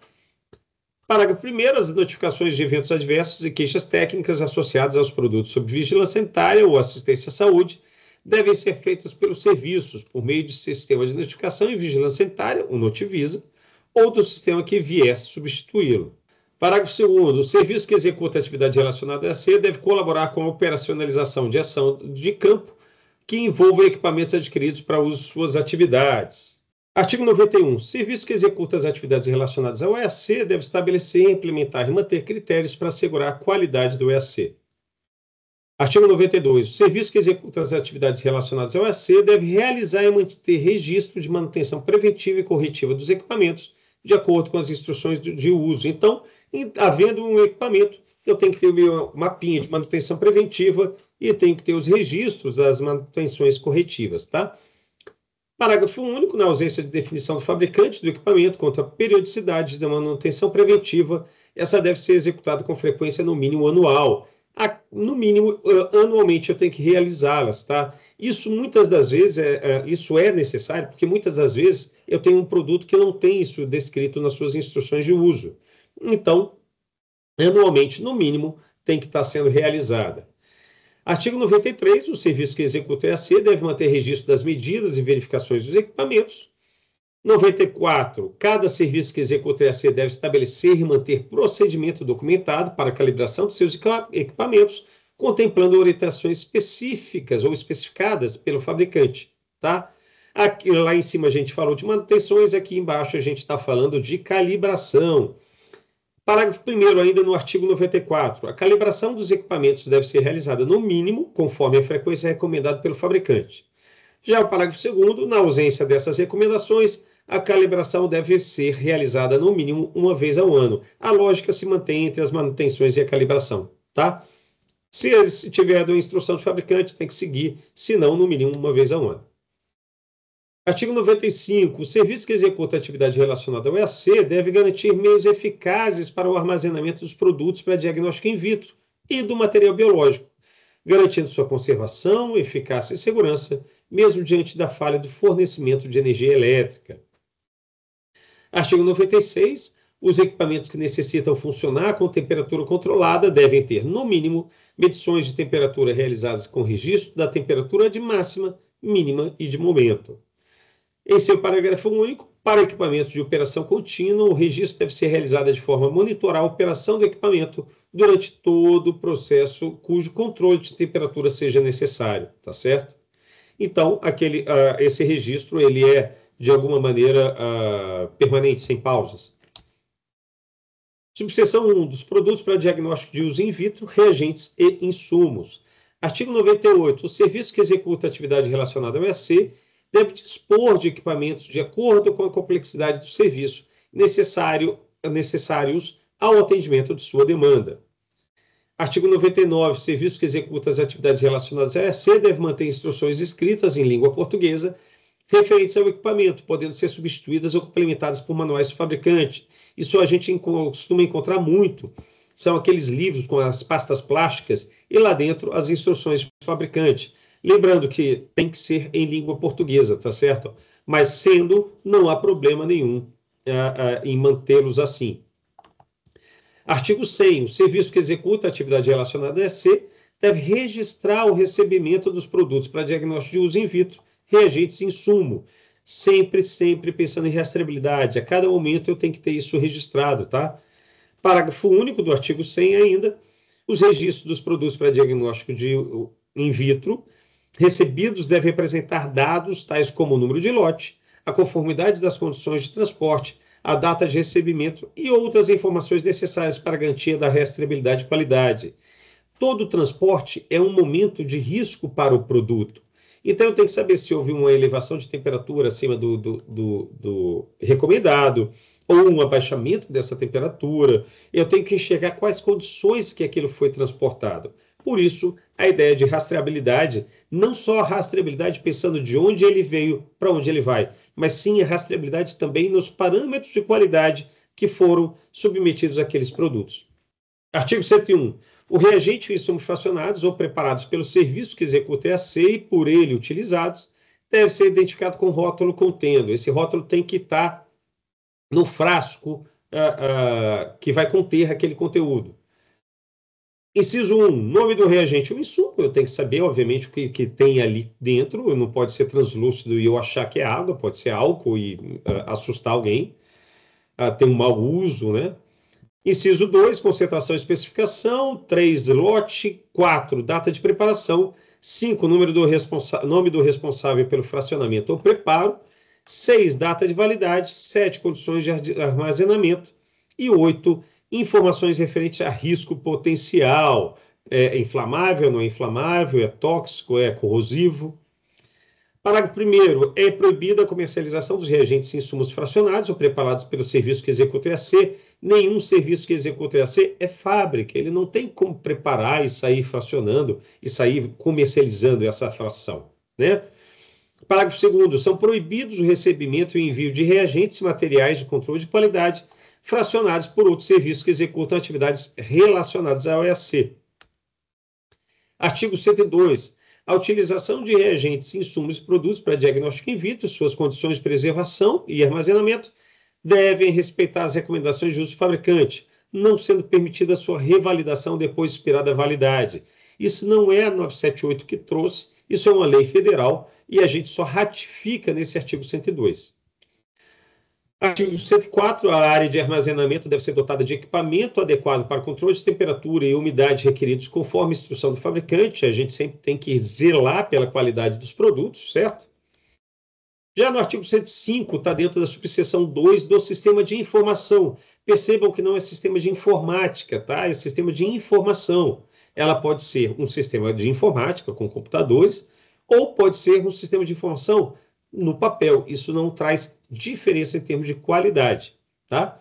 [SPEAKER 1] Parágrafo 1º, as notificações de eventos adversos e queixas técnicas associadas aos produtos sob vigilância sanitária ou assistência à saúde devem ser feitas pelos serviços por meio de sistema de notificação e vigilância sanitária, o Notivisa, ou do sistema que viesse substituí-lo. Parágrafo 2º, o serviço que executa atividade relacionada a EAC deve colaborar com a operacionalização de ação de campo que envolva equipamentos adquiridos para uso de suas atividades. Artigo 91. Serviço que executa as atividades relacionadas ao EAC deve estabelecer, implementar e manter critérios para assegurar a qualidade do EAC. Artigo 92. O serviço que executa as atividades relacionadas ao EAC deve realizar e manter registro de manutenção preventiva e corretiva dos equipamentos, de acordo com as instruções de uso. Então, havendo um equipamento, eu tenho que ter o meu mapinha de manutenção preventiva e tenho que ter os registros das manutenções corretivas, tá? Parágrafo único. Na ausência de definição do fabricante do equipamento quanto à periodicidade da manutenção preventiva, essa deve ser executada com frequência no mínimo anual. No mínimo, anualmente eu tenho que realizá-las, tá? Isso muitas das vezes, isso é necessário, porque muitas das vezes eu tenho um produto que não tem isso descrito nas suas instruções de uso. Então, anualmente, no mínimo, tem que estar sendo realizada. Artigo 93. O serviço que executa o EAC deve manter registro das medidas e verificações dos equipamentos. 94. Cada serviço que executa o EAC deve estabelecer e manter procedimento documentado para a calibração de seus equipamentos, contemplando orientações específicas ou especificadas pelo fabricante, tá? Aqui, lá em cima a gente falou de manutenções, aqui embaixo a gente está falando de calibração. Parágrafo 1º, ainda no artigo 94. A calibração dos equipamentos deve ser realizada no mínimo, conforme a frequência recomendada pelo fabricante. Já o parágrafo 2º, na ausência dessas recomendações, a calibração deve ser realizada no mínimo uma vez ao ano. A lógica se mantém entre as manutenções e a calibração, tá? Se tiver a instrução do fabricante, tem que seguir, se não, no mínimo uma vez ao ano. Artigo 95. O serviço que executa a atividade relacionada ao EAC deve garantir meios eficazes para o armazenamento dos produtos para diagnóstico in vitro e do material biológico, garantindo sua conservação, eficácia e segurança, mesmo diante da falha do fornecimento de energia elétrica. Artigo 96. Os equipamentos que necessitam funcionar com temperatura controlada devem ter, no mínimo, medições de temperatura realizadas com registro da temperatura de máxima, mínima e de momento. Em seu parágrafo único, para equipamentos de operação contínua, o registro deve ser realizado de forma a monitorar a operação do equipamento durante todo o processo cujo controle de temperatura seja necessário, tá certo? Então, esse registro ele é, de alguma maneira, permanente, sem pausas. Subseção 1. Dos produtos para diagnóstico de uso in vitro, reagentes e insumos. Artigo 98. O serviço que executa atividade relacionada ao EAC deve dispor de equipamentos de acordo com a complexidade do serviço necessários ao atendimento de sua demanda. Artigo 99. O serviço que executa as atividades relacionadas ao EAC deve manter instruções escritas em língua portuguesa referentes ao equipamento, podendo ser substituídas ou complementadas por manuais do fabricante. Isso a gente costuma encontrar muito. São aqueles livros com as pastas plásticas e lá dentro as instruções do fabricante. Lembrando que tem que ser em língua portuguesa, tá certo? Mas sendo, não há problema nenhum em mantê-los assim. Artigo 100. O serviço que executa a atividade relacionada a EAC deve registrar o recebimento dos produtos para diagnóstico de uso in vitro, reagentes e insumo. Sempre pensando em rastreabilidade. A cada momento eu tenho que ter isso registrado, tá? Parágrafo único do artigo 100 ainda. Os registros dos produtos para diagnóstico de in vitro recebidos devem apresentar dados tais como o número de lote, a conformidade das condições de transporte, a data de recebimento e outras informações necessárias para a garantia da rastreabilidade e qualidade. Todo transporte é um momento de risco para o produto. Então, eu tenho que saber se houve uma elevação de temperatura acima do recomendado, ou um abaixamento dessa temperatura. Eu tenho que enxergar quais condições que aquilo foi transportado. Por isso, a ideia de rastreabilidade, não só a rastreabilidade pensando de onde ele veio para onde ele vai, mas sim a rastreabilidade também nos parâmetros de qualidade que foram submetidos àqueles produtos. Artigo 101. O reagente e insumos fracionados ou preparados pelo serviço que executa EAC e por ele utilizados deve ser identificado com rótulo contendo. Esse rótulo tem que estar no frasco que vai conter aquele conteúdo. Inciso 1, nome do reagente. O insumo, eu tenho que saber, obviamente, o que tem ali dentro. Não pode ser translúcido e eu achar que é água, pode ser álcool e assustar alguém. Tem um mau uso, né? Inciso 2, concentração e especificação. 3, lote. 4, data de preparação. 5, nome do responsável pelo fracionamento ou preparo. 6, data de validade. 7, condições de armazenamento. E 8, informações referentes a risco potencial. É inflamável, não é inflamável, é tóxico, é corrosivo. Parágrafo 1º. É proibida a comercialização dos reagentes e insumos fracionados ou preparados pelo serviço que executa EAC. Nenhum serviço que executa EAC é fábrica. Ele não tem como preparar e sair fracionando e sair comercializando essa fração, né? Parágrafo 2º. São proibidos o recebimento e envio de reagentes e materiais de controle de qualidade fracionados por outros serviços que executam atividades relacionadas ao EAC. Artigo 102. A utilização de reagentes, insumos e produtos para diagnóstico in vitro, suas condições de preservação e armazenamento, devem respeitar as recomendações de uso do fabricante, não sendo permitida a sua revalidação depois de expirada a validade. Isso não é a 978 que trouxe, isso é uma lei federal e a gente só ratifica nesse artigo 102. Artigo 104, a área de armazenamento deve ser dotada de equipamento adequado para controle de temperatura e umidade requeridos conforme a instrução do fabricante. A gente sempre tem que zelar pela qualidade dos produtos, certo? Já no artigo 105, está dentro da subseção 2 do sistema de informação. Percebam que não é sistema de informática, tá? É sistema de informação. Ela pode ser um sistema de informática com computadores ou pode ser um sistema de informação no papel. Isso não traz diferença em termos de qualidade, tá?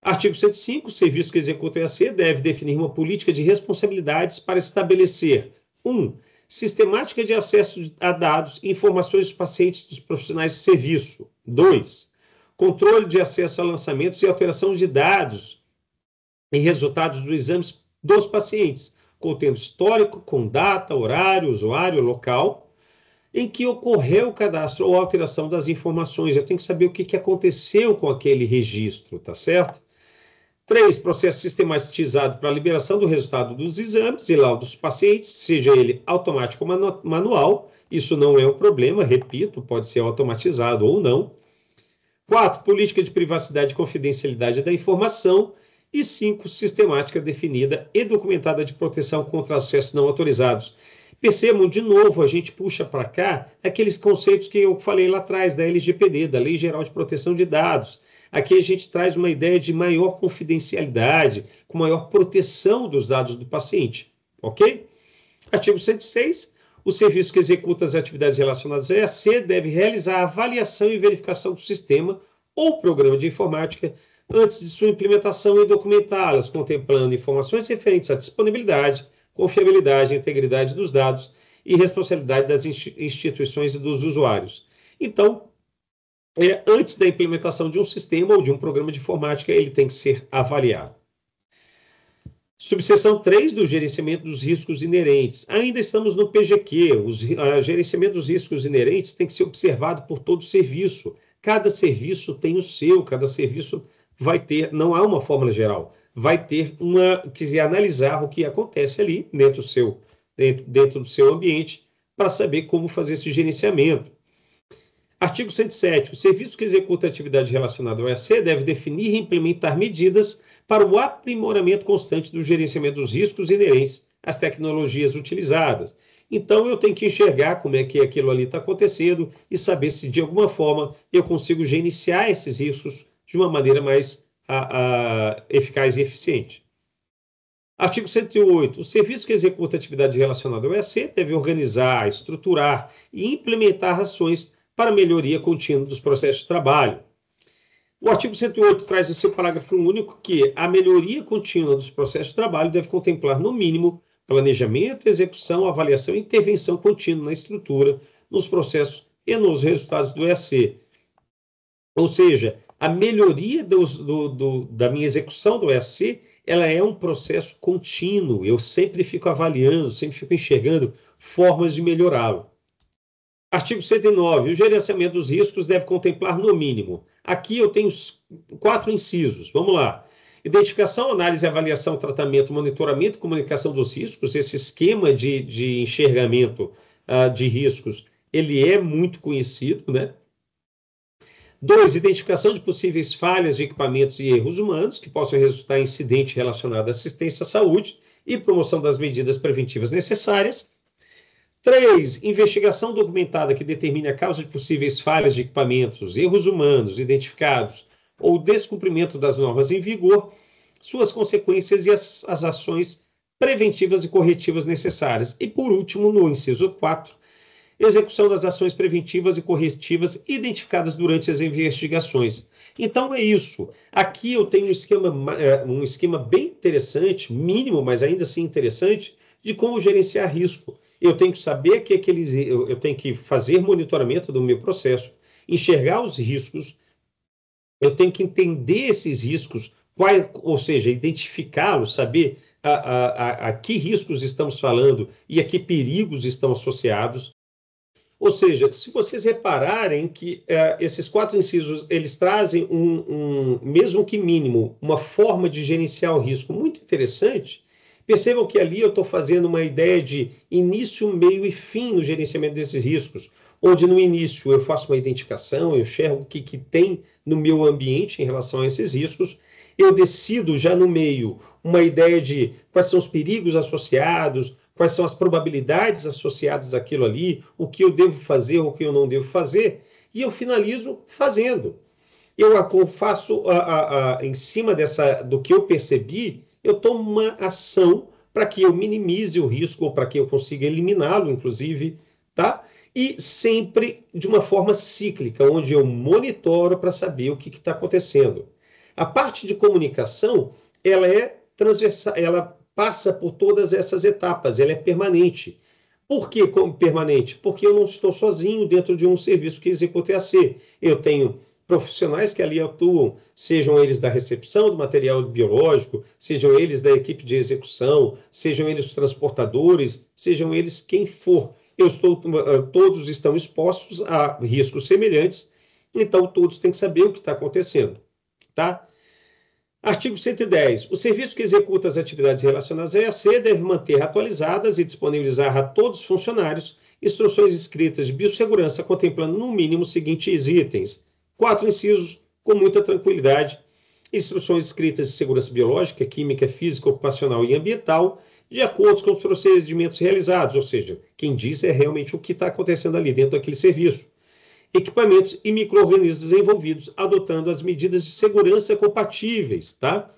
[SPEAKER 1] Artigo 105, o serviço que executa o EAC deve definir uma política de responsabilidades para estabelecer 1. Sistemática de acesso a dados e informações dos pacientes dos profissionais de serviço. 2. Controle de acesso a lançamentos e alteração de dados e resultados dos exames dos pacientes, contendo histórico com data, horário, usuário, local, em que ocorreu o cadastro ou alteração das informações. Eu tenho que saber o que aconteceu com aquele registro, tá certo? 3, processo sistematizado para a liberação do resultado dos exames e laudos dos pacientes, seja ele automático ou manual. Isso não é um problema, repito, pode ser automatizado ou não. 4, política de privacidade e confidencialidade da informação. E 5, sistemática definida e documentada de proteção contra acessos não autorizados. Percebam, de novo, a gente puxa para cá aqueles conceitos que eu falei lá atrás, da LGPD, da Lei Geral de Proteção de Dados. Aqui a gente traz uma ideia de maior confidencialidade, com maior proteção dos dados do paciente, ok? Artigo 106. O serviço que executa as atividades relacionadas a EAC deve realizar a avaliação e verificação do sistema ou programa de informática antes de sua implementação e documentá-las, contemplando informações referentes à disponibilidade, confiabilidade, integridade dos dados e responsabilidade das instituições e dos usuários. Então, antes da implementação de um sistema ou de um programa de informática, ele tem que ser avaliado. Subseção 3 do gerenciamento dos riscos inerentes. Ainda estamos no PGQ. O gerenciamento dos riscos inerentes tem que ser observado por todo serviço. Cada serviço tem o seu, cada serviço vai ter, não há uma fórmula geral, vai ter que analisar o que acontece ali dentro do seu ambiente para saber como fazer esse gerenciamento. Artigo 107. O serviço que executa atividade relacionada ao EAC deve definir e implementar medidas para o aprimoramento constante do gerenciamento dos riscos inerentes às tecnologias utilizadas. Então, eu tenho que enxergar como é que aquilo ali está acontecendo e saber se, de alguma forma, eu consigo gerenciar esses riscos de uma maneira mais eficaz e eficiente. Artigo 108. O serviço que executa atividade relacionada ao EAC deve organizar, estruturar e implementar ações para melhoria contínua dos processos de trabalho. O artigo 108 traz em seu parágrafo único que a melhoria contínua dos processos de trabalho deve contemplar, no mínimo, planejamento, execução, avaliação e intervenção contínua na estrutura, nos processos e nos resultados do EAC. Ou seja, a melhoria da minha execução do EAC, ela é um processo contínuo. Eu sempre fico avaliando, sempre fico enxergando formas de melhorá-lo. Artigo 109. O gerenciamento dos riscos deve contemplar, no mínimo. Aqui eu tenho 4 incisos. Vamos lá. Identificação, análise, avaliação, tratamento, monitoramento e comunicação dos riscos. Esse esquema de enxergamento de riscos, ele é muito conhecido, né? 2, identificação de possíveis falhas de equipamentos e erros humanos que possam resultar em incidente relacionado à assistência à saúde e promoção das medidas preventivas necessárias. 3, investigação documentada que determine a causa de possíveis falhas de equipamentos, erros humanos identificados ou descumprimento das normas em vigor, suas consequências e as ações preventivas e corretivas necessárias. E, por último, no inciso 4, execução das ações preventivas e corretivas identificadas durante as investigações. Então, é isso. Aqui eu tenho um esquema bem interessante, mínimo, mas ainda assim interessante, de como gerenciar risco. Eu tenho que saber eu tenho que fazer monitoramento do meu processo, enxergar os riscos, eu tenho que entender esses riscos, ou seja, identificá-los, saber a que riscos estamos falando e a que perigos estão associados. Ou seja, se vocês repararem que esses 4 incisos, eles trazem mesmo que mínimo, uma forma de gerenciar o risco muito interessante. Percebam que ali eu estou fazendo uma ideia de início, meio e fim no gerenciamento desses riscos, onde no início eu faço uma identificação, eu enxergo o que tem no meu ambiente em relação a esses riscos, eu decido já no meio uma ideia de quais são os perigos associados, quais são as probabilidades associadas àquilo ali, o que eu devo fazer, o que eu não devo fazer, e eu finalizo fazendo. Eu faço, em cima do que eu percebi, eu tomo uma ação para que eu minimize o risco, ou para que eu consiga eliminá-lo, inclusive, tá? E sempre de uma forma cíclica, onde eu monitoro para saber o que está acontecendo. A parte de comunicação, ela é transversal, ela passa por todas essas etapas, ela é permanente. Por que permanente? Porque eu não estou sozinho dentro de um serviço que executa EAC. Eu tenho profissionais que ali atuam, sejam eles da recepção do material biológico, sejam eles da equipe de execução, sejam eles os transportadores, sejam eles quem for. Todos estão expostos a riscos semelhantes, então todos têm que saber o que está acontecendo, tá? Artigo 110. O serviço que executa as atividades relacionadas a EAC deve manter atualizadas e disponibilizar a todos os funcionários instruções escritas de biossegurança, contemplando no mínimo os seguintes itens. 4 incisos, com muita tranquilidade. Instruções escritas de segurança biológica, química, física, ocupacional e ambiental, de acordo com os procedimentos realizados, ou seja, quem diz é realmente o que está acontecendo ali dentro daquele serviço. Equipamentos e micro-organismos desenvolvidos, adotando as medidas de segurança compatíveis, tá?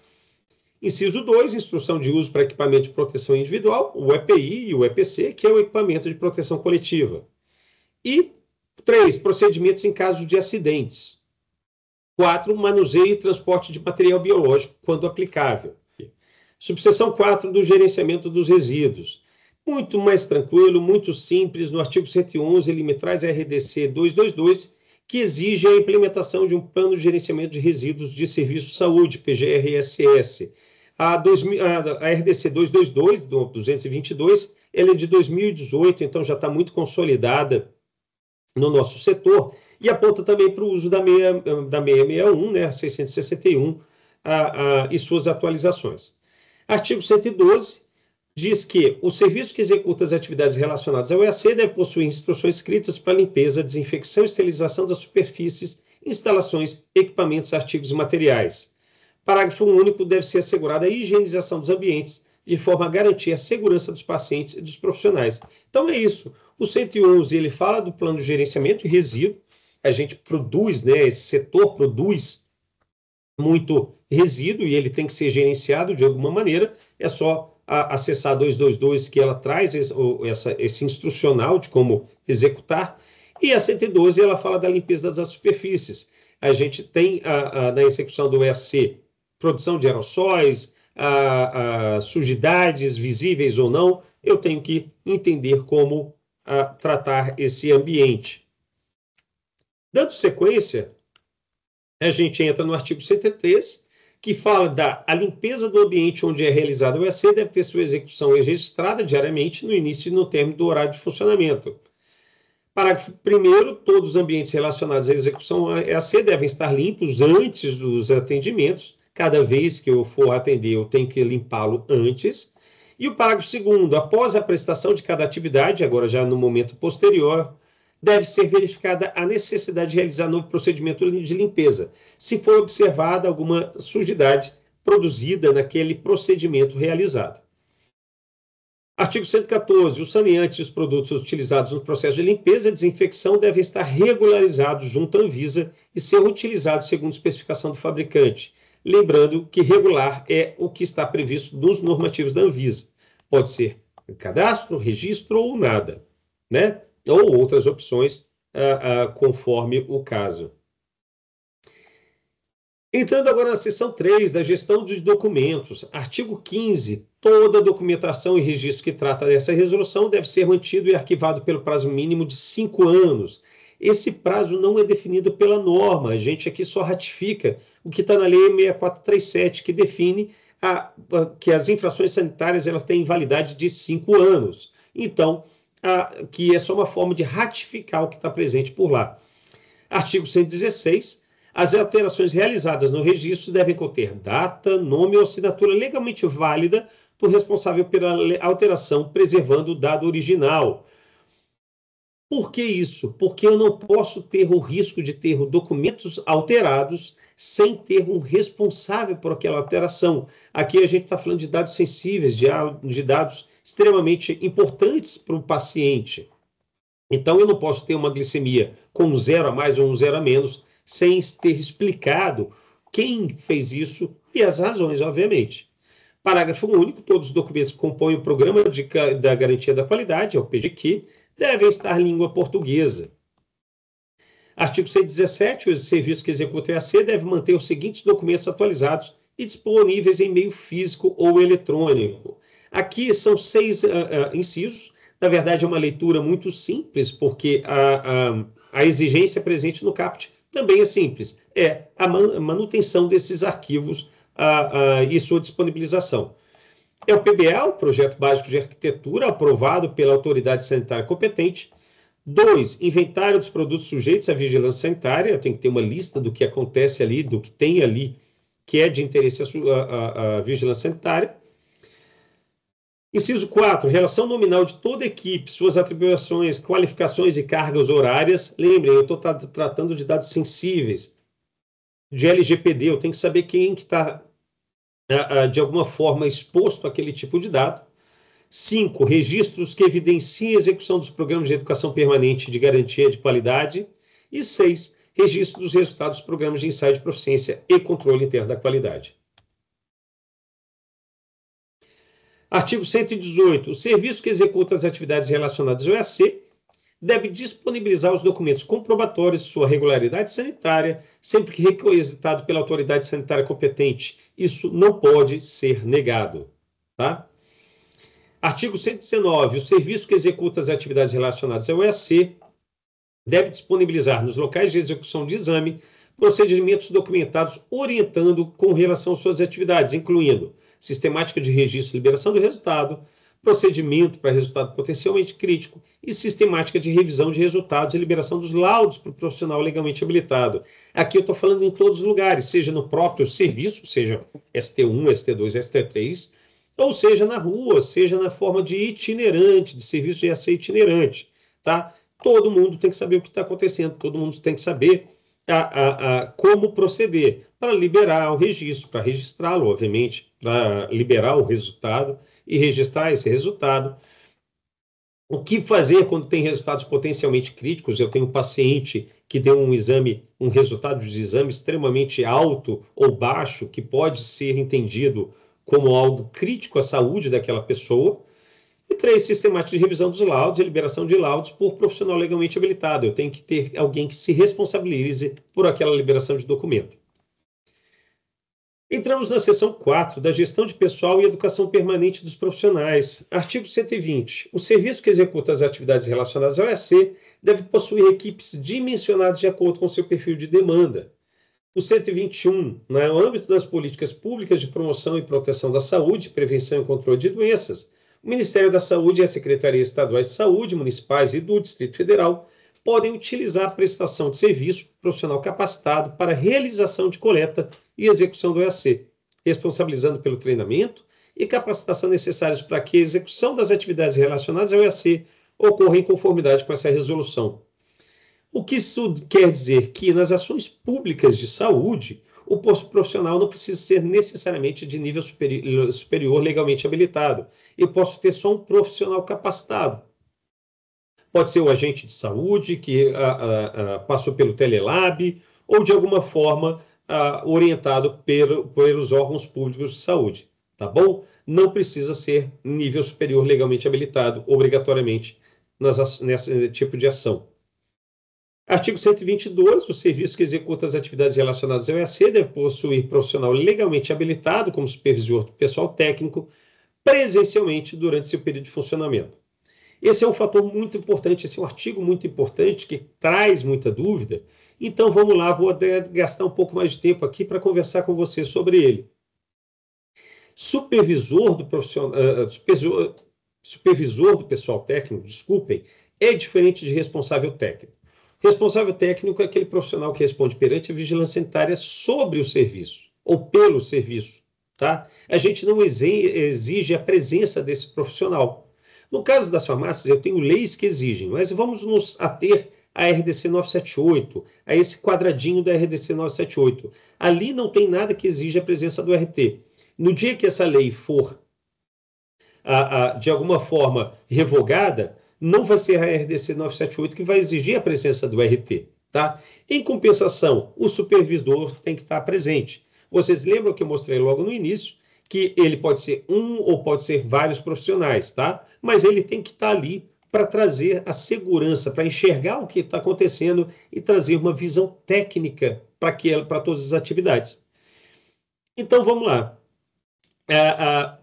[SPEAKER 1] Inciso 2, instrução de uso para equipamento de proteção individual, o EPI e o EPC, que é o equipamento de proteção coletiva. E 3, procedimentos em caso de acidentes. 4, manuseio e transporte de material biológico, quando aplicável. Subseção 4, do gerenciamento dos resíduos. Muito mais tranquilo, muito simples. No artigo 111, ele me traz a RDC 222, que exige a implementação de um plano de gerenciamento de resíduos de serviço de saúde, PGRSS. A RDC 222, do 222, ela é de 2018, então já está muito consolidada no nosso setor, e aponta também para o uso da 661, né, 661, e suas atualizações. Artigo 112 diz que o serviço que executa as atividades relacionadas ao EAC deve possuir instruções escritas para limpeza, desinfecção e esterilização das superfícies, instalações, equipamentos, artigos e materiais. Parágrafo único, deve ser assegurada a higienização dos ambientes, de forma a garantir a segurança dos pacientes e dos profissionais. Então é isso. O 111, ele fala do plano de gerenciamento de resíduo. A gente produz, né, esse setor produz muito resíduo e ele tem que ser gerenciado de alguma maneira. É só acessar 222 que ela traz esse instrucional de como executar. E a 112, ela fala da limpeza das superfícies. A gente tem na execução do EAC produção de aerossóis, sujidades visíveis ou não. Eu tenho que entender como tratar esse ambiente. Dando sequência, a gente entra no artigo 103, que fala a limpeza do ambiente onde é realizado o EAC deve ter sua execução registrada diariamente no início e no término do horário de funcionamento. Parágrafo 1º, todos os ambientes relacionados à execução EAC devem estar limpos antes dos atendimentos. Cada vez que eu for atender, eu tenho que limpá-lo antes. E o parágrafo 2º, após a prestação de cada atividade, agora já no momento posterior, deve ser verificada a necessidade de realizar novo procedimento de limpeza, se for observada alguma sujidade produzida naquele procedimento realizado. Artigo 114. Os saneantes e os produtos utilizados no processo de limpeza e desinfecção devem estar regularizados junto à Anvisa e ser utilizados segundo a especificação do fabricante. Lembrando que regular é o que está previsto nos normativos da Anvisa. Pode ser cadastro, registro ou nada, né? Ou outras opções, conforme o caso. Entrando agora na seção 3, da gestão de documentos, artigo 15, toda documentação e registro que trata dessa resolução deve ser mantido e arquivado pelo prazo mínimo de 5 anos. Esse prazo não é definido pela norma, a gente aqui só ratifica o que está na Lei 6437, que define que as infrações sanitárias elas têm validade de 5 anos. Então, que é só uma forma de ratificar o que está presente por lá. Artigo 116. As alterações realizadas no registro devem conter data, nome ou assinatura legalmente válida do responsável pela alteração, preservando o dado original. Por que isso? Porque eu não posso ter o risco de ter documentos alterados sem ter um responsável por aquela alteração. Aqui a gente está falando de dados sensíveis, de dados extremamente importantes para o paciente. Então, eu não posso ter uma glicemia com 0 a mais ou 0 a menos, sem ter explicado quem fez isso e as razões, obviamente. Parágrafo único. Todos os documentos que compõem o Programa da Garantia da Qualidade, é o PGQ, devem estar em língua portuguesa. Artigo 117. Os serviços que executam a EAC devem manter os seguintes documentos atualizados e disponíveis em meio físico ou eletrônico. Aqui são 6 incisos. Na verdade, é uma leitura muito simples, porque a exigência presente no CAPT também é simples. É a manutenção desses arquivos e sua disponibilização. É o PBA, o Projeto Básico de Arquitetura, aprovado pela autoridade sanitária competente. 2, inventário dos produtos sujeitos à vigilância sanitária. Eu tenho que ter uma lista do que acontece ali, do que tem ali, que é de interesse à vigilância sanitária. Inciso 4, relação nominal de toda a equipe, suas atribuições, qualificações e cargas horárias. Lembrem, eu estou tratando de dados sensíveis, de LGPD, eu tenho que saber quem que está, de alguma forma, exposto àquele tipo de dado. 5, registros que evidenciem a execução dos programas de educação permanente de garantia de qualidade. E 6, registro dos resultados dos programas de ensaio de proficiência e controle interno da qualidade. Artigo 118. O serviço que executa as atividades relacionadas ao EAC deve disponibilizar os documentos comprobatórios de sua regularidade sanitária, sempre que requisitado pela autoridade sanitária competente. Isso não pode ser negado. Tá? Artigo 119. O serviço que executa as atividades relacionadas ao EAC deve disponibilizar nos locais de execução de exame procedimentos documentados orientando com relação às suas atividades, incluindo sistemática de registro e liberação do resultado, procedimento para resultado potencialmente crítico e sistemática de revisão de resultados e liberação dos laudos para o profissional legalmente habilitado. Aqui eu estou falando em todos os lugares, seja no próprio serviço, seja ST1, ST2, ST3, ou seja na rua, seja na forma de itinerante, de serviço de EAC itinerante. Tá? Todo mundo tem que saber o que está acontecendo, todo mundo tem que saber como proceder para liberar o registro, para registrá-lo, obviamente, para liberar o resultado e registrar esse resultado. O que fazer quando tem resultados potencialmente críticos? Eu tenho um paciente que deu um resultado de exame extremamente alto ou baixo, que pode ser entendido como algo crítico à saúde daquela pessoa. E 3, sistemática de revisão dos laudos e liberação de laudos por profissional legalmente habilitado. Eu tenho que ter alguém que se responsabilize por aquela liberação de documento. Entramos na seção 4, da gestão de pessoal e educação permanente dos profissionais. Artigo 120. O serviço que executa as atividades relacionadas ao EAC deve possuir equipes dimensionadas de acordo com seu perfil de demanda. O 121. No âmbito das políticas públicas de promoção e proteção da saúde, prevenção e controle de doenças, o Ministério da Saúde e as Secretarias Estaduais de Saúde, municipais e do Distrito Federal podem utilizar a prestação de serviço profissional capacitado para realização de coleta e execução do EAC, responsabilizando pelo treinamento e capacitação necessários para que a execução das atividades relacionadas ao EAC ocorra em conformidade com essa resolução. O que isso quer dizer? Que nas ações públicas de saúde, o profissional não precisa ser necessariamente de nível superior legalmente habilitado. Eu posso ter só um profissional capacitado. Pode ser o agente de saúde que passou pelo Telelab ou de alguma forma orientado pelos órgãos públicos de saúde, tá bom? Não precisa ser nível superior legalmente habilitado, obrigatoriamente, nesse tipo de ação. Artigo 122, o serviço que executa as atividades relacionadas ao EAC deve possuir profissional legalmente habilitado como supervisor do pessoal técnico presencialmente durante seu período de funcionamento. Esse é um fator muito importante, esse é um artigo muito importante que traz muita dúvida. Então, vamos lá, vou gastar um pouco mais de tempo aqui para conversar com você sobre ele. Supervisor do pessoal técnico, desculpem, é diferente de responsável técnico. Responsável técnico é aquele profissional que responde perante a vigilância sanitária sobre o serviço, ou pelo serviço, tá? A gente não exige a presença desse profissional. No caso das farmácias, eu tenho leis que exigem, mas vamos nos ater à RDC 978, a esse quadradinho da RDC 978. Ali não tem nada que exija a presença do RT. No dia que essa lei for, de alguma forma, revogada, não vai ser a RDC 978 que vai exigir a presença do RT, tá? Em compensação, o supervisor tem que estar presente. Vocês lembram que eu mostrei logo no início que ele pode ser um ou pode ser vários profissionais, tá? Mas ele tem que estar ali para trazer a segurança, para enxergar o que está acontecendo e trazer uma visão técnica para todas as atividades. Então, vamos lá.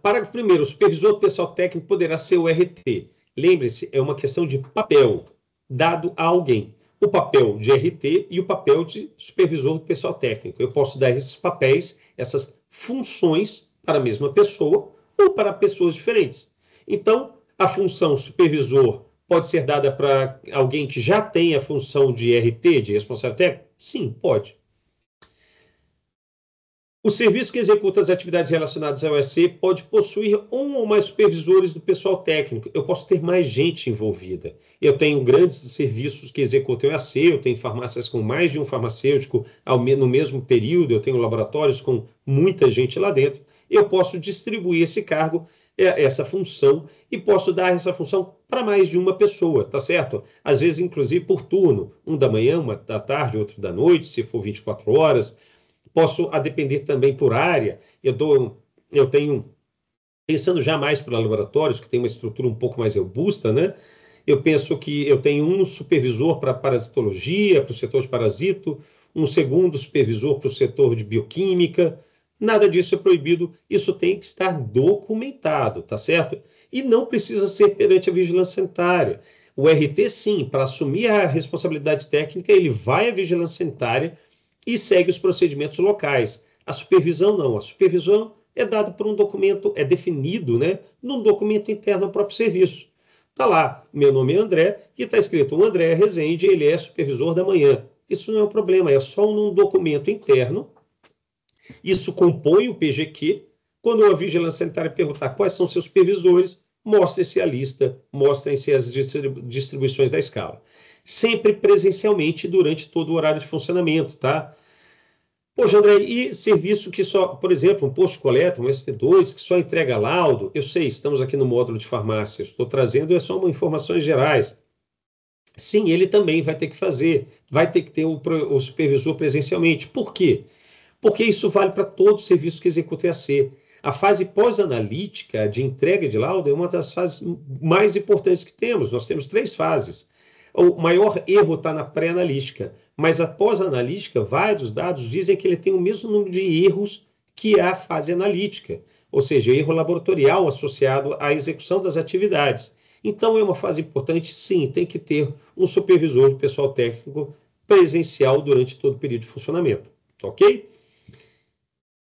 [SPEAKER 1] Parágrafo 1º, o supervisor do pessoal técnico poderá ser o RT. Lembre-se, é uma questão de papel dado a alguém. O papel de RT e o papel de supervisor do pessoal técnico. Eu posso dar esses papéis, essas funções para a mesma pessoa ou para pessoas diferentes. Então, a função supervisor pode ser dada para alguém que já tem a função de RT, de responsável técnico? Sim, pode. O serviço que executa as atividades relacionadas ao EAC pode possuir um ou mais supervisores do pessoal técnico. Eu posso ter mais gente envolvida. Eu tenho grandes serviços que executam o EAC, eu tenho farmácias com mais de um farmacêutico no mesmo período, eu tenho laboratórios com muita gente lá dentro. Eu posso distribuir esse cargo, essa função, e posso dar essa função para mais de uma pessoa, tá certo? Às vezes, inclusive, por turno. Um da manhã, uma da tarde, outro da noite, se for 24 horas. Posso a depender também por área. Eu tenho, pensando já mais para laboratórios, que tem uma estrutura um pouco mais robusta, né? Eu penso que eu tenho um supervisor para parasitologia, para o setor de parasito, um segundo supervisor para o setor de bioquímica. Nada disso é proibido, isso tem que estar documentado, tá certo? E não precisa ser perante a vigilância sanitária. O RT, sim, para assumir a responsabilidade técnica, ele vai à vigilância sanitária e segue os procedimentos locais. A supervisão não. A supervisão é dada por um documento, é definido, né, num documento interno ao próprio serviço. Está lá, meu nome é André, e está escrito, o André Rezende, ele é supervisor da manhã. Isso não é um problema, é só num documento interno. Isso compõe o PGQ. Quando a vigilância sanitária perguntar quais são seus supervisores, mostre-se a lista, mostrem-se as distribuições da escala. Sempre presencialmente durante todo o horário de funcionamento, tá? Poxa, André, e serviço que só, por exemplo, um posto de coleta, um ST2, que só entrega laudo? Eu sei, estamos aqui no módulo de farmácia, estou trazendo só informações gerais. Sim, ele também vai ter que fazer, vai ter que ter o supervisor presencialmente. Por quê? Porque isso vale para todo serviço que executa EAC. A fase pós-analítica de entrega de laudo é uma das fases mais importantes que temos. Nós temos 3 fases. O maior erro está na pré-analítica, mas a pós-analítica, vários dados dizem que ele tem o mesmo número de erros que a fase analítica, ou seja, erro laboratorial associado à execução das atividades. Então, é uma fase importante, sim, tem que ter um supervisor de pessoal técnico presencial durante todo o período de funcionamento, ok?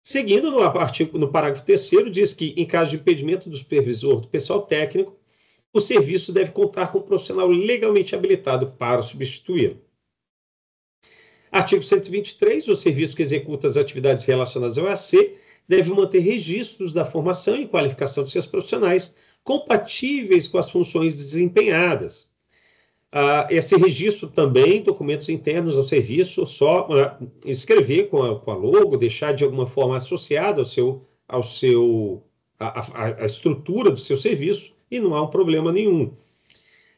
[SPEAKER 1] Seguindo, no parágrafo 3º, diz que, em caso de impedimento do supervisor do pessoal técnico, o serviço deve contar com um profissional legalmente habilitado para substituí-lo. Artigo 123, o serviço que executa as atividades relacionadas ao EAC deve manter registros da formação e qualificação de seus profissionais compatíveis com as funções desempenhadas. Esse registro também, documentos internos ao serviço, só escrever com a logo, deixar de alguma forma associado à estrutura do seu serviço, e não há um problema nenhum.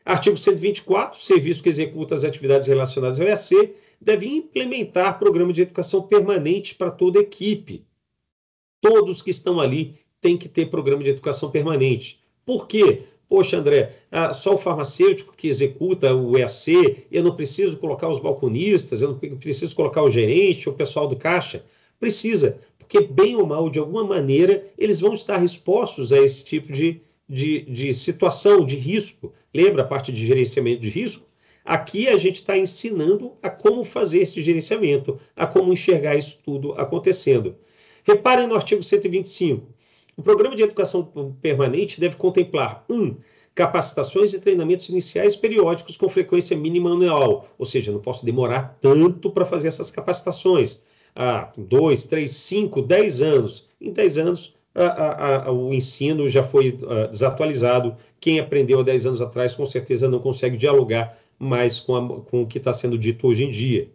[SPEAKER 1] Artigo 124, o serviço que executa as atividades relacionadas ao EAC deve implementar programa de educação permanente para toda a equipe. Todos que estão ali têm que ter programa de educação permanente. Por quê? Poxa, André, só o farmacêutico que executa o EAC, eu não preciso colocar os balconistas, eu não preciso colocar o gerente, o pessoal do caixa. Precisa, porque bem ou mal, de alguma maneira, eles vão estar expostos a esse tipo de situação, de risco. Lembra a parte de gerenciamento de risco? Aqui a gente está ensinando a como fazer esse gerenciamento, a como enxergar isso tudo acontecendo. Reparem no artigo 125. O programa de educação permanente deve contemplar 1. Capacitações e treinamentos iniciais periódicos com frequência mínima anual, ou seja, não posso demorar tanto para fazer essas capacitações. 2, 3, 5, 10 anos. Em 10 anos, o ensino já foi desatualizado. Quem aprendeu há 10 anos atrás, com certeza não consegue dialogar mais com o que está sendo dito hoje em dia.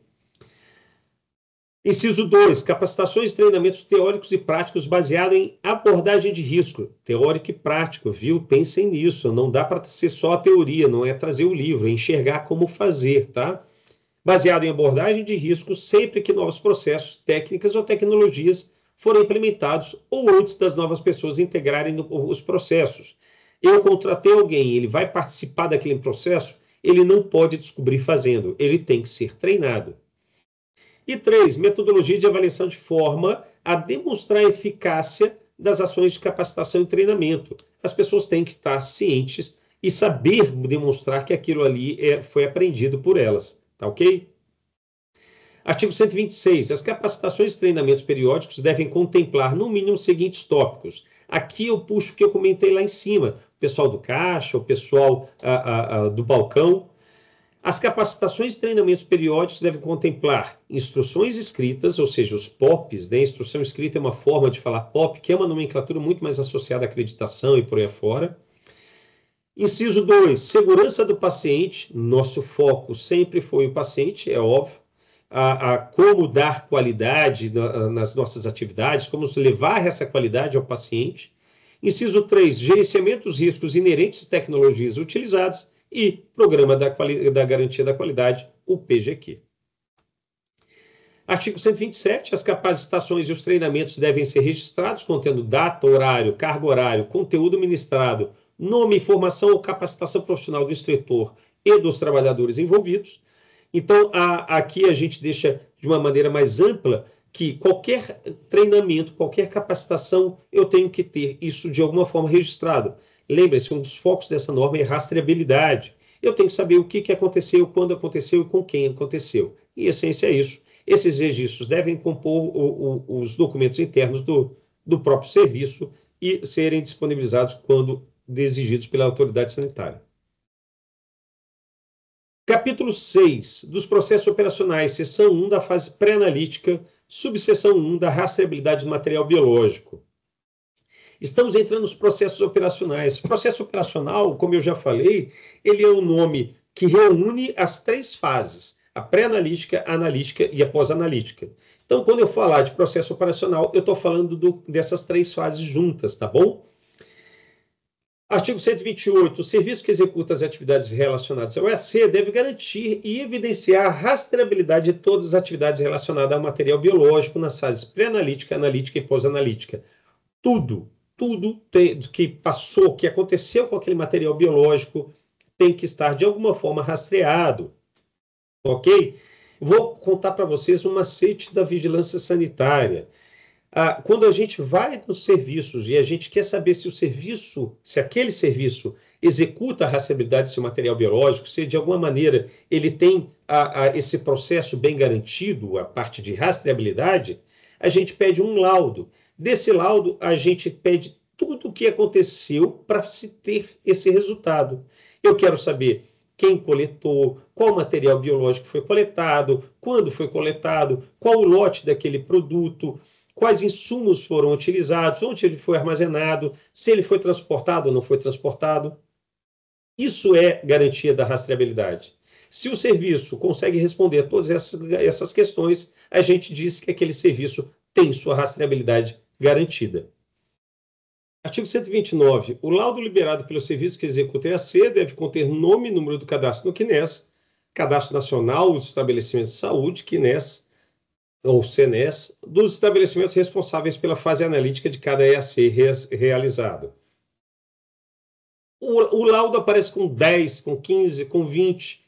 [SPEAKER 1] Inciso 2, capacitações e treinamentos teóricos e práticos baseados em abordagem de risco. Teórico e prático, viu? Pensem nisso. Não dá para ser só a teoria, não é trazer o livro, é enxergar como fazer, tá? Baseado em abordagem de risco sempre que novos processos, técnicas ou tecnologias forem implementados ou antes das novas pessoas integrarem os processos. Eu contratei alguém, ele vai participar daquele processo, ele não pode descobrir fazendo, ele tem que ser treinado. E 3, metodologia de avaliação de forma a demonstrar a eficácia das ações de capacitação e treinamento. As pessoas têm que estar cientes e saber demonstrar que aquilo ali foi aprendido por elas, tá ok? Artigo 126. As capacitações e treinamentos periódicos devem contemplar, no mínimo, os seguintes tópicos. Aqui eu puxo o que eu comentei lá em cima. O pessoal do caixa, o pessoal do balcão. As capacitações e treinamentos periódicos devem contemplar instruções escritas, ou seja, os POPs, né? Instrução escrita é uma forma de falar POP, que é uma nomenclatura muito mais associada à acreditação e por aí afora. Inciso 2, segurança do paciente. Nosso foco sempre foi o paciente, é óbvio. Como dar qualidade nas nossas atividades, como levar essa qualidade ao paciente. Inciso 3, gerenciamento dos riscos inerentes às tecnologias utilizadas e Programa da Garantia da Qualidade, o PGQ. Artigo 127, as capacitações e os treinamentos devem ser registrados contendo data, horário, cargo horário, conteúdo ministrado, nome, informação ou capacitação profissional do instrutor e dos trabalhadores envolvidos. Então, aqui a gente deixa de uma maneira mais ampla que qualquer treinamento, qualquer capacitação, eu tenho que ter isso de alguma forma registrado. Lembre-se, um dos focos dessa norma é rastreabilidade. Eu tenho que saber o que aconteceu, quando aconteceu e com quem aconteceu. Em essência é isso. Esses registros devem compor os documentos internos do próprio serviço e serem disponibilizados quando exigidos pela autoridade sanitária. Capítulo 6, dos processos operacionais, seção 1 da fase pré-analítica, subseção 1 da rastreabilidade do material biológico. Estamos entrando nos processos operacionais. O processo operacional, como eu já falei, ele é um nome que reúne as 3 fases, a pré-analítica, a analítica e a pós-analítica. Então, quando eu falar de processo operacional, eu estou falando dessas 3 fases juntas, tá bom? Artigo 128. O serviço que executa as atividades relacionadas ao EAC deve garantir e evidenciar a rastreabilidade de todas as atividades relacionadas ao material biológico nas fases pré-analítica, analítica e pós-analítica. Tudo que passou, que aconteceu com aquele material biológico, tem que estar de alguma forma rastreado, ok? Vou contar para vocês um macete da vigilância sanitária. Quando a gente vai nos serviços e a gente quer saber se aquele serviço executa a rastreabilidade do seu material biológico, se de alguma maneira ele tem esse processo bem garantido, a parte de rastreabilidade, a gente pede um laudo. Desse laudo, a gente pede tudo o que aconteceu para se ter esse resultado. Eu quero saber quem coletou, qual material biológico foi coletado, quando foi coletado, qual o lote daquele produto, quais insumos foram utilizados, onde ele foi armazenado, se ele foi transportado ou não foi transportado. Isso é garantia da rastreabilidade. Se o serviço consegue responder a todas essas questões, a gente diz que aquele serviço tem sua rastreabilidade garantida. Artigo 129. O laudo liberado pelo serviço que executa EAC deve conter nome e número do cadastro no CNES, Cadastro Nacional dos Estabelecimentos de Saúde, CNES, ou CNES, dos estabelecimentos responsáveis pela fase analítica de cada EAC realizado. O laudo aparece com 10, com 15, com 20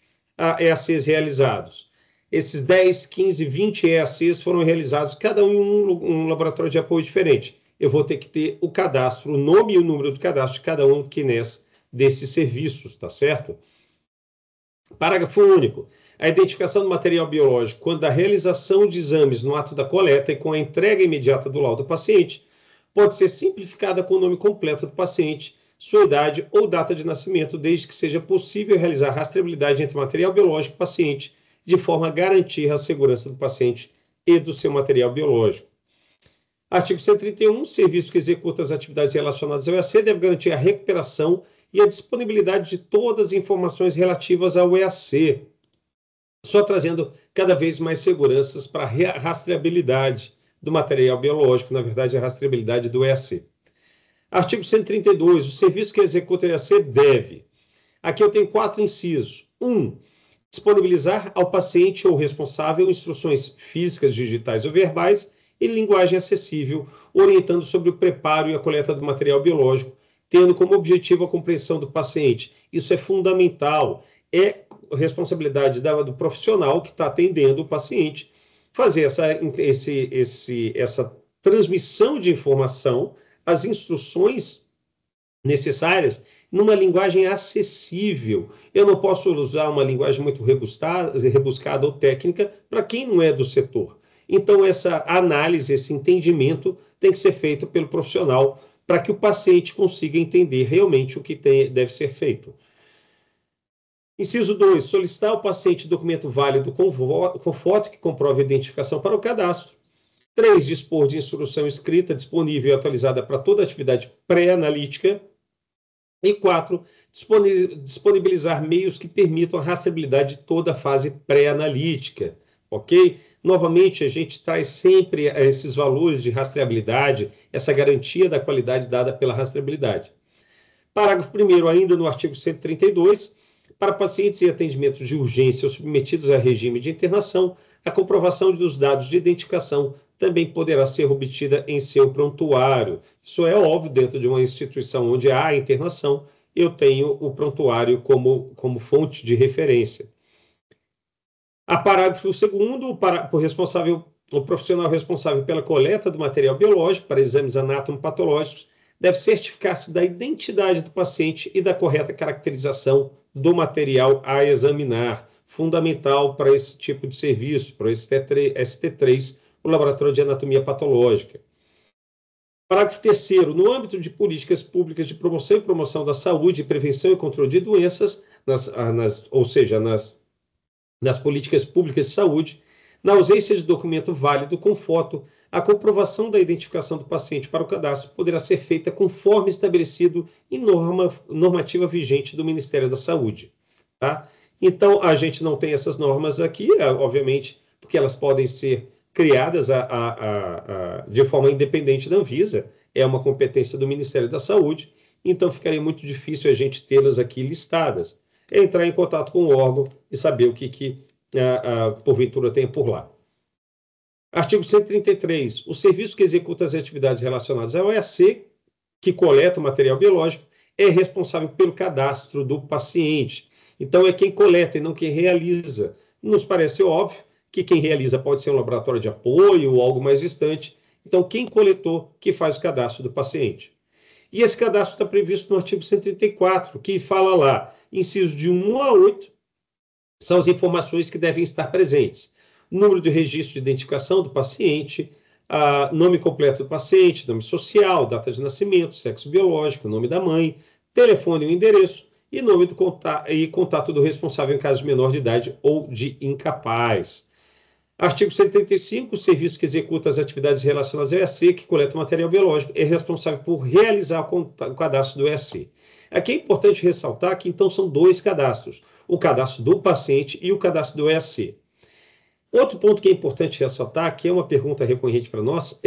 [SPEAKER 1] EACs realizados. Esses 10, 15, 20 EACs foram realizados, cada um em um laboratório de apoio diferente. Eu vou ter que ter o cadastro, o nome e o número do cadastro de cada um desses serviços, tá certo? Parágrafo único. A identificação do material biológico, quando da realização de exames no ato da coleta e com a entrega imediata do laudo ao paciente, pode ser simplificada com o nome completo do paciente, sua idade ou data de nascimento, desde que seja possível realizar rastreabilidade entre material biológico e paciente, de forma a garantir a segurança do paciente e do seu material biológico. Artigo 131. Serviço que executa as atividades relacionadas ao EAC deve garantir a recuperação e a disponibilidade de todas as informações relativas ao EAC, só trazendo cada vez mais seguranças para a rastreabilidade do material biológico, na verdade, a rastreabilidade do EAC. Artigo 132. O serviço que executa o EAC deve. Aqui eu tenho 4 incisos. 1. Disponibilizar ao paciente ou responsável instruções físicas, digitais ou verbais em linguagem acessível, orientando sobre o preparo e a coleta do material biológico, tendo como objetivo a compreensão do paciente. Isso é fundamental. É responsabilidade do profissional que está atendendo o paciente fazer essa transmissão de informação, as instruções necessárias, numa linguagem acessível. Eu não posso usar uma linguagem muito rebuscada ou técnica para quem não é do setor. Então, essa análise, esse entendimento tem que ser feito pelo profissional para que o paciente consiga entender realmente o que deve ser feito. Inciso 2. Solicitar ao paciente documento válido com foto que comprove a identificação para o cadastro. 3. Dispor de instrução escrita disponível e atualizada para toda atividade pré-analítica. E 4. Disponibilizar meios que permitam a rastreabilidade de toda a fase pré-analítica. Ok? Novamente, a gente traz sempre esses valores de rastreabilidade, essa garantia da qualidade dada pela rastreabilidade. Parágrafo 1º, ainda no artigo 132, para pacientes em atendimentos de urgência ou submetidos a regime de internação, a comprovação dos dados de identificação também poderá ser obtida em seu prontuário. Isso é óbvio, dentro de uma instituição onde há internação, eu tenho o prontuário como fonte de referência. A parágrafo 2º, o profissional responsável pela coleta do material biológico para exames anatomopatológicos deve certificar-se da identidade do paciente e da correta caracterização do material a examinar, fundamental para esse tipo de serviço, para o ST3, o Laboratório de Anatomia Patológica. Parágrafo 3º. No âmbito de políticas públicas de promoção e promoção da saúde, prevenção e controle de doenças, nas políticas públicas de saúde, na ausência de documento válido com foto, a comprovação da identificação do paciente para o cadastro poderá ser feita conforme estabelecido em normativa vigente do Ministério da Saúde. Tá? Então, a gente não tem essas normas aqui, obviamente, porque elas podem ser criadas de forma independente da Anvisa, é uma competência do Ministério da Saúde, então ficaria muito difícil a gente tê-las aqui listadas. É entrar em contato com o órgão e saber o que porventura tem por lá. Artigo 133. O serviço que executa as atividades relacionadas ao EAC, que coleta o material biológico, é responsável pelo cadastro do paciente. Então, é quem coleta e não quem realiza. Nos parece óbvio que quem realiza pode ser um laboratório de apoio ou algo mais distante. Então, quem coletou, que faz o cadastro do paciente. E esse cadastro está previsto no artigo 134, que fala lá, incisos de 1 a 8, são as informações que devem estar presentes. Número de registro de identificação do paciente, nome completo do paciente, nome social, data de nascimento, sexo biológico, nome da mãe, telefone e endereço, e nome do contato do responsável em caso de menor de idade ou de incapaz. Artigo 135, o serviço que executa as atividades relacionadas ao EAC, que coleta material biológico, é responsável por realizar o cadastro do EAC. Aqui é importante ressaltar que, então, são dois cadastros, o cadastro do paciente e o cadastro do EAC. Outro ponto que é importante ressaltar, que é uma pergunta recorrente para nós,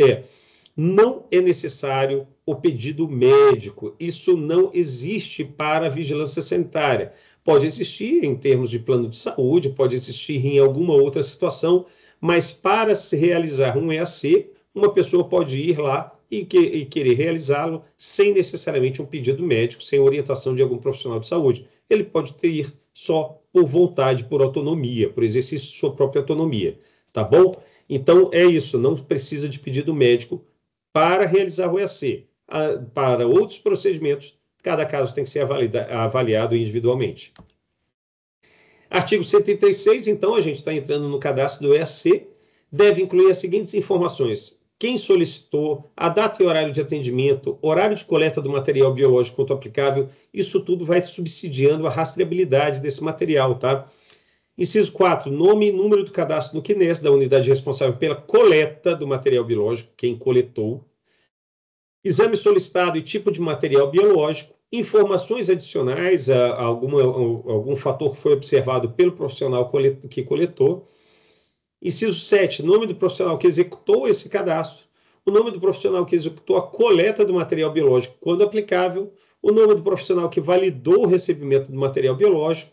[SPEAKER 1] não é necessário o pedido médico. Isso não existe para a vigilância sanitária. Pode existir em termos de plano de saúde, pode existir em alguma outra situação, mas para se realizar um EAC, uma pessoa pode ir lá e querer realizá-lo sem necessariamente um pedido médico, sem orientação de algum profissional de saúde. Ele pode ir só por vontade, por autonomia, por exercício de sua própria autonomia, tá bom? Então, é isso, não precisa de pedido médico para realizar o EAC. Para outros procedimentos, cada caso tem que ser avaliado individualmente. Artigo 136, então, a gente está entrando no cadastro do EAC, deve incluir as seguintes informações: quem solicitou, a data e horário de atendimento, horário de coleta do material biológico quanto aplicável, isso tudo vai subsidiando a rastreabilidade desse material, tá? Inciso 4, nome e número do cadastro no CNES, da unidade responsável pela coleta do material biológico, quem coletou. Exame solicitado e tipo de material biológico, informações adicionais a algum fator que foi observado pelo profissional que coletou. Inciso 7, nome do profissional que executou esse cadastro, o nome do profissional que executou a coleta do material biológico quando aplicável, o nome do profissional que validou o recebimento do material biológico,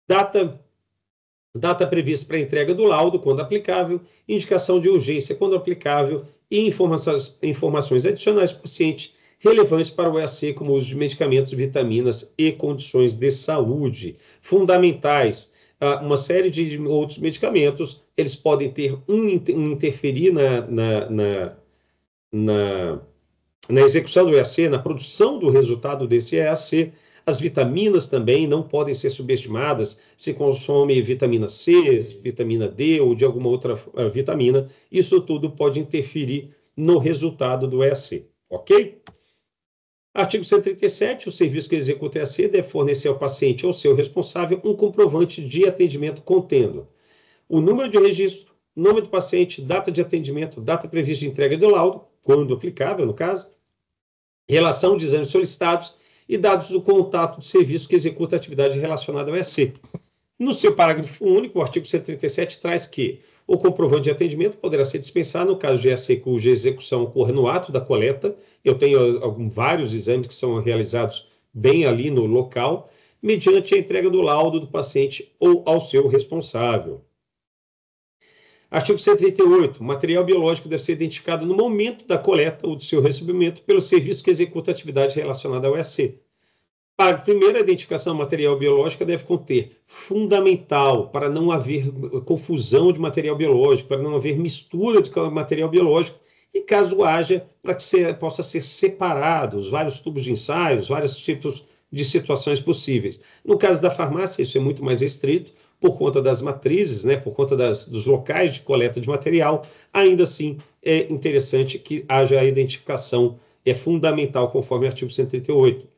[SPEAKER 1] data prevista para a entrega do laudo quando aplicável, indicação de urgência quando aplicável e informações adicionais do paciente relevantes para o EAC, como o uso de medicamentos, vitaminas e condições de saúde. Fundamentais, uma série de outros medicamentos, eles podem ter interferir na execução do EAC, na produção do resultado desse EAC. As vitaminas também não podem ser subestimadas. Se consome vitamina C, vitamina D ou de alguma outra vitamina, isso tudo pode interferir no resultado do EAC, ok? Artigo 137, o serviço que executa o EAC deve fornecer ao paciente ou seu responsável um comprovante de atendimento contendo o número de registro, nome do paciente, data de atendimento, data prevista de entrega do laudo, quando aplicável, no caso, relação de exames solicitados e dados do contato do serviço que executa a atividade relacionada ao EAC. No seu parágrafo único, o artigo 137 traz que o comprovante de atendimento poderá ser dispensado no caso de EAC cuja execução ocorra no ato da coleta. Eu tenho vários exames que são realizados bem ali no local, mediante a entrega do laudo do paciente ou ao seu responsável. Artigo 138. O material biológico deve ser identificado no momento da coleta ou do seu recebimento pelo serviço que executa a atividade relacionada ao EAC. Parágrafo 1º, a identificação material biológica deve conter fundamental para não haver confusão de material biológico, para não haver mistura de material biológico e, caso haja, para que possa ser separados vários tubos de ensaios, vários tipos de situações possíveis. No caso da farmácia, isso é muito mais restrito, por conta das matrizes, né, por conta dos locais de coleta de material. Ainda assim, é interessante que haja a identificação, é fundamental, conforme o artigo 138.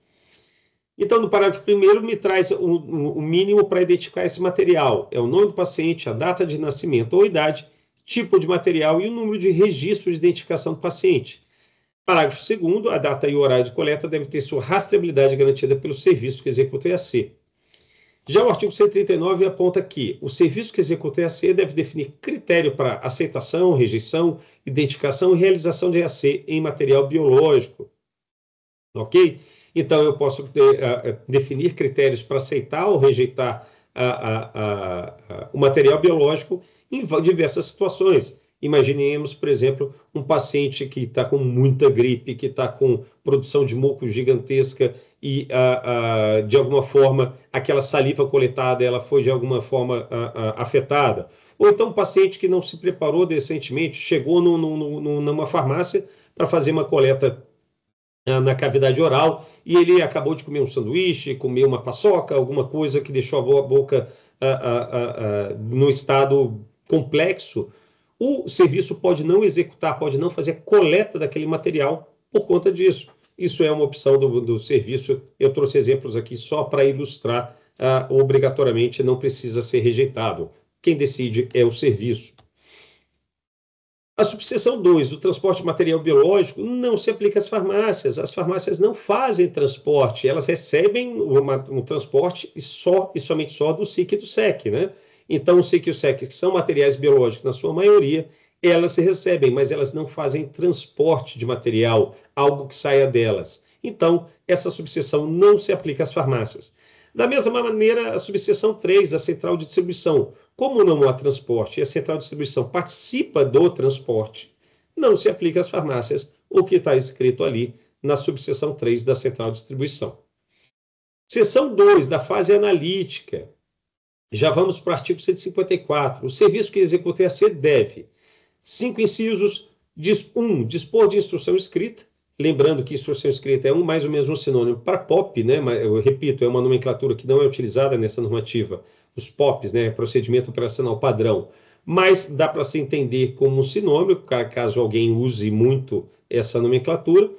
[SPEAKER 1] Então, no parágrafo 1º, me traz o mínimo para identificar esse material. É o nome do paciente, a data de nascimento ou idade, tipo de material e o número de registro de identificação do paciente. Parágrafo 2º, a data e o horário de coleta devem ter sua rastreabilidade garantida pelo serviço que executa o EAC. Já o artigo 139 aponta que o serviço que executa o EAC deve definir critério para aceitação, rejeição, identificação e realização de EAC em material biológico. Ok? Então, eu posso definir critérios para aceitar ou rejeitar o material biológico em diversas situações. Imaginemos, por exemplo, um paciente que está com muita gripe, que está com produção de muco gigantesca e, de alguma forma, aquela saliva coletada ela foi, de alguma forma, afetada. Ou então um paciente que não se preparou decentemente, chegou numa farmácia para fazer uma coleta na cavidade oral e ele acabou de comer um sanduíche, comer uma paçoca, alguma coisa que deixou a boca no estado complexo. o serviço pode não executar, pode não fazer coleta daquele material por conta disso. Isso é uma opção do serviço. Eu trouxe exemplos aqui só para ilustrar. Obrigatoriamente não precisa ser rejeitado. Quem decide é o serviço. A subseção 2 do transporte de material biológico não se aplica às farmácias. As farmácias não fazem transporte, elas recebem um transporte e somente só do SIC e do SEC, né? Então, o SIC e o SEC, que são materiais biológicos na sua maioria, elas se recebem, mas elas não fazem transporte de material, algo que saia delas. Então, essa subseção não se aplica às farmácias. Da mesma maneira, a subseção 3 da central de distribuição. Como não há transporte e a central de distribuição participa do transporte, não se aplica às farmácias o que está escrito ali na subseção 3 da central de distribuição. Seção 2 da fase analítica. Já vamos para o artigo 154. O serviço que executa EAC deve: 5 incisos. 1. Dispor de instrução escrita. Lembrando que instrução escrita é mais ou menos um sinônimo para POP, né? Eu repito, é uma nomenclatura que não é utilizada nessa normativa. Os POPs, né? Procedimento operacional padrão. Mas dá para se entender como um sinônimo, caso alguém use muito essa nomenclatura.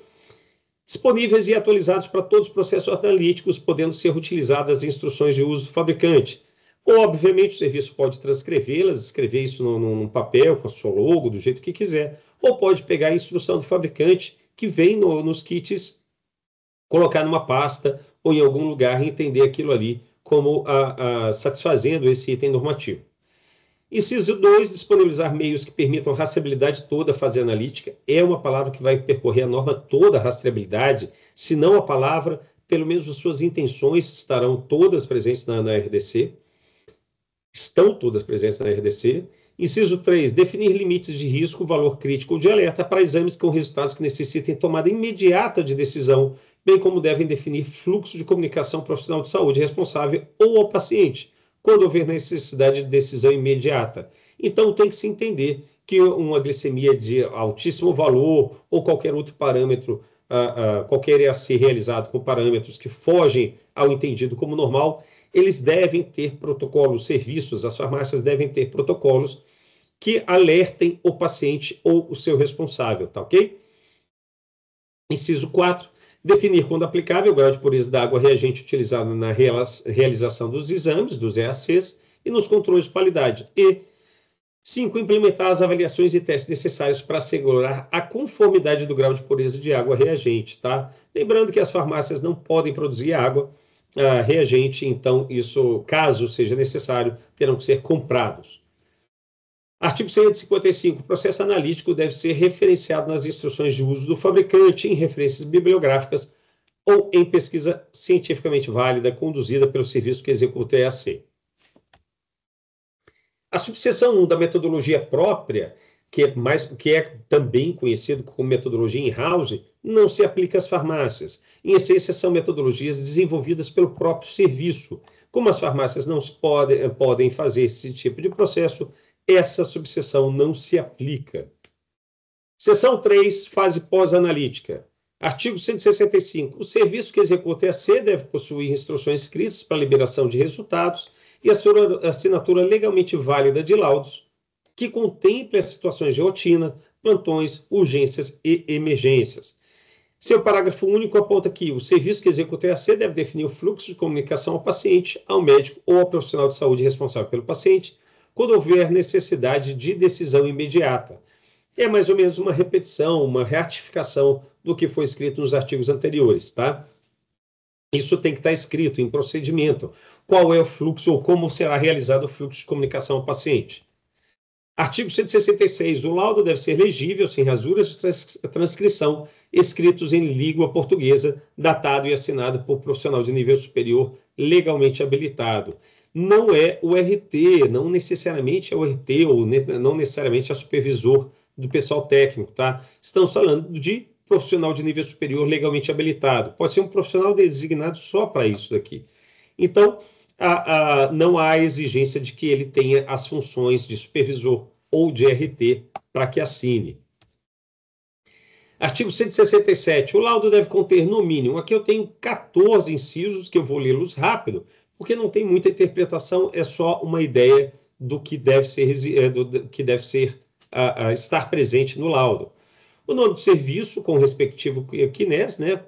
[SPEAKER 1] Disponíveis e atualizados para todos os processos analíticos, podendo ser utilizadas as instruções de uso do fabricante. Obviamente, o serviço pode transcrevê-las, escrever isso num papel, com a sua logo, do jeito que quiser, ou pode pegar a instrução do fabricante, que vem nos kits, colocar numa pasta ou em algum lugar e entender aquilo ali como satisfazendo esse item normativo. Inciso 2, disponibilizar meios que permitam a rastreabilidade toda a fase analítica. É uma palavra que vai percorrer a norma toda, a rastreabilidade, se não a palavra, pelo menos as suas intenções estarão todas presentes na RDC. Estão todas presentes na RDC. Inciso 3, definir limites de risco, valor crítico ou de alerta para exames com resultados que necessitem tomada imediata de decisão, bem como devem definir fluxo de comunicação profissional de saúde responsável ou ao paciente, quando houver necessidade de decisão imediata. Então, tem que se entender que uma glicemia de altíssimo valor ou qualquer outro parâmetro, qualquer EAC realizado com parâmetros que fogem ao entendido como normal, eles devem ter protocolos, serviços, as farmácias devem ter protocolos que alertem o paciente ou o seu responsável, tá ok? Inciso 4, definir, quando aplicável, o grau de pureza da água reagente utilizado na realização dos exames, dos EACs, e nos controles de qualidade. E 5, implementar as avaliações e testes necessários para assegurar a conformidade do grau de pureza de água reagente, tá? Lembrando que as farmácias não podem produzir água reagente, então isso, caso seja necessário, terão que ser comprados. Artigo 155. O processo analítico deve ser referenciado nas instruções de uso do fabricante, em referências bibliográficas ou em pesquisa cientificamente válida conduzida pelo serviço que executa a EAC. A subseção 1 da metodologia própria, que é também conhecido como metodologia in-house, não se aplica às farmácias. Em essência, são metodologias desenvolvidas pelo próprio serviço. Como as farmácias não podem fazer esse tipo de processo, essa subseção não se aplica. Seção 3, fase pós-analítica. Artigo 165. O serviço que executa EAC deve possuir instruções escritas para liberação de resultados e a sua assinatura legalmente válida de laudos, que contemple as situações de rotina, plantões, urgências e emergências. Seu parágrafo único aponta que o serviço que executa EAC deve definir o fluxo de comunicação ao paciente, ao médico ou ao profissional de saúde responsável pelo paciente, quando houver necessidade de decisão imediata. É mais ou menos uma repetição, uma ratificação do que foi escrito nos artigos anteriores, tá? Isso tem que estar escrito em procedimento. Qual é o fluxo ou como será realizado o fluxo de comunicação ao paciente. Artigo 166. O laudo deve ser legível, sem rasuras de transcrição, escritos em língua portuguesa, datado e assinado por profissional de nível superior legalmente habilitado. Não é o RT, não necessariamente é o RT ou não necessariamente é o supervisor do pessoal técnico, tá? Estamos falando de profissional de nível superior legalmente habilitado. Pode ser um profissional designado só para isso daqui. Então, não há exigência de que ele tenha as funções de supervisor ou de RT para que assine. Artigo 167. O laudo deve conter, no mínimo, aqui eu tenho 14 incisos, que eu vou lê-los rápido, porque não tem muita interpretação, é só uma ideia do que deve ser estar presente no laudo. O nome do serviço com o respectivo CNES, né?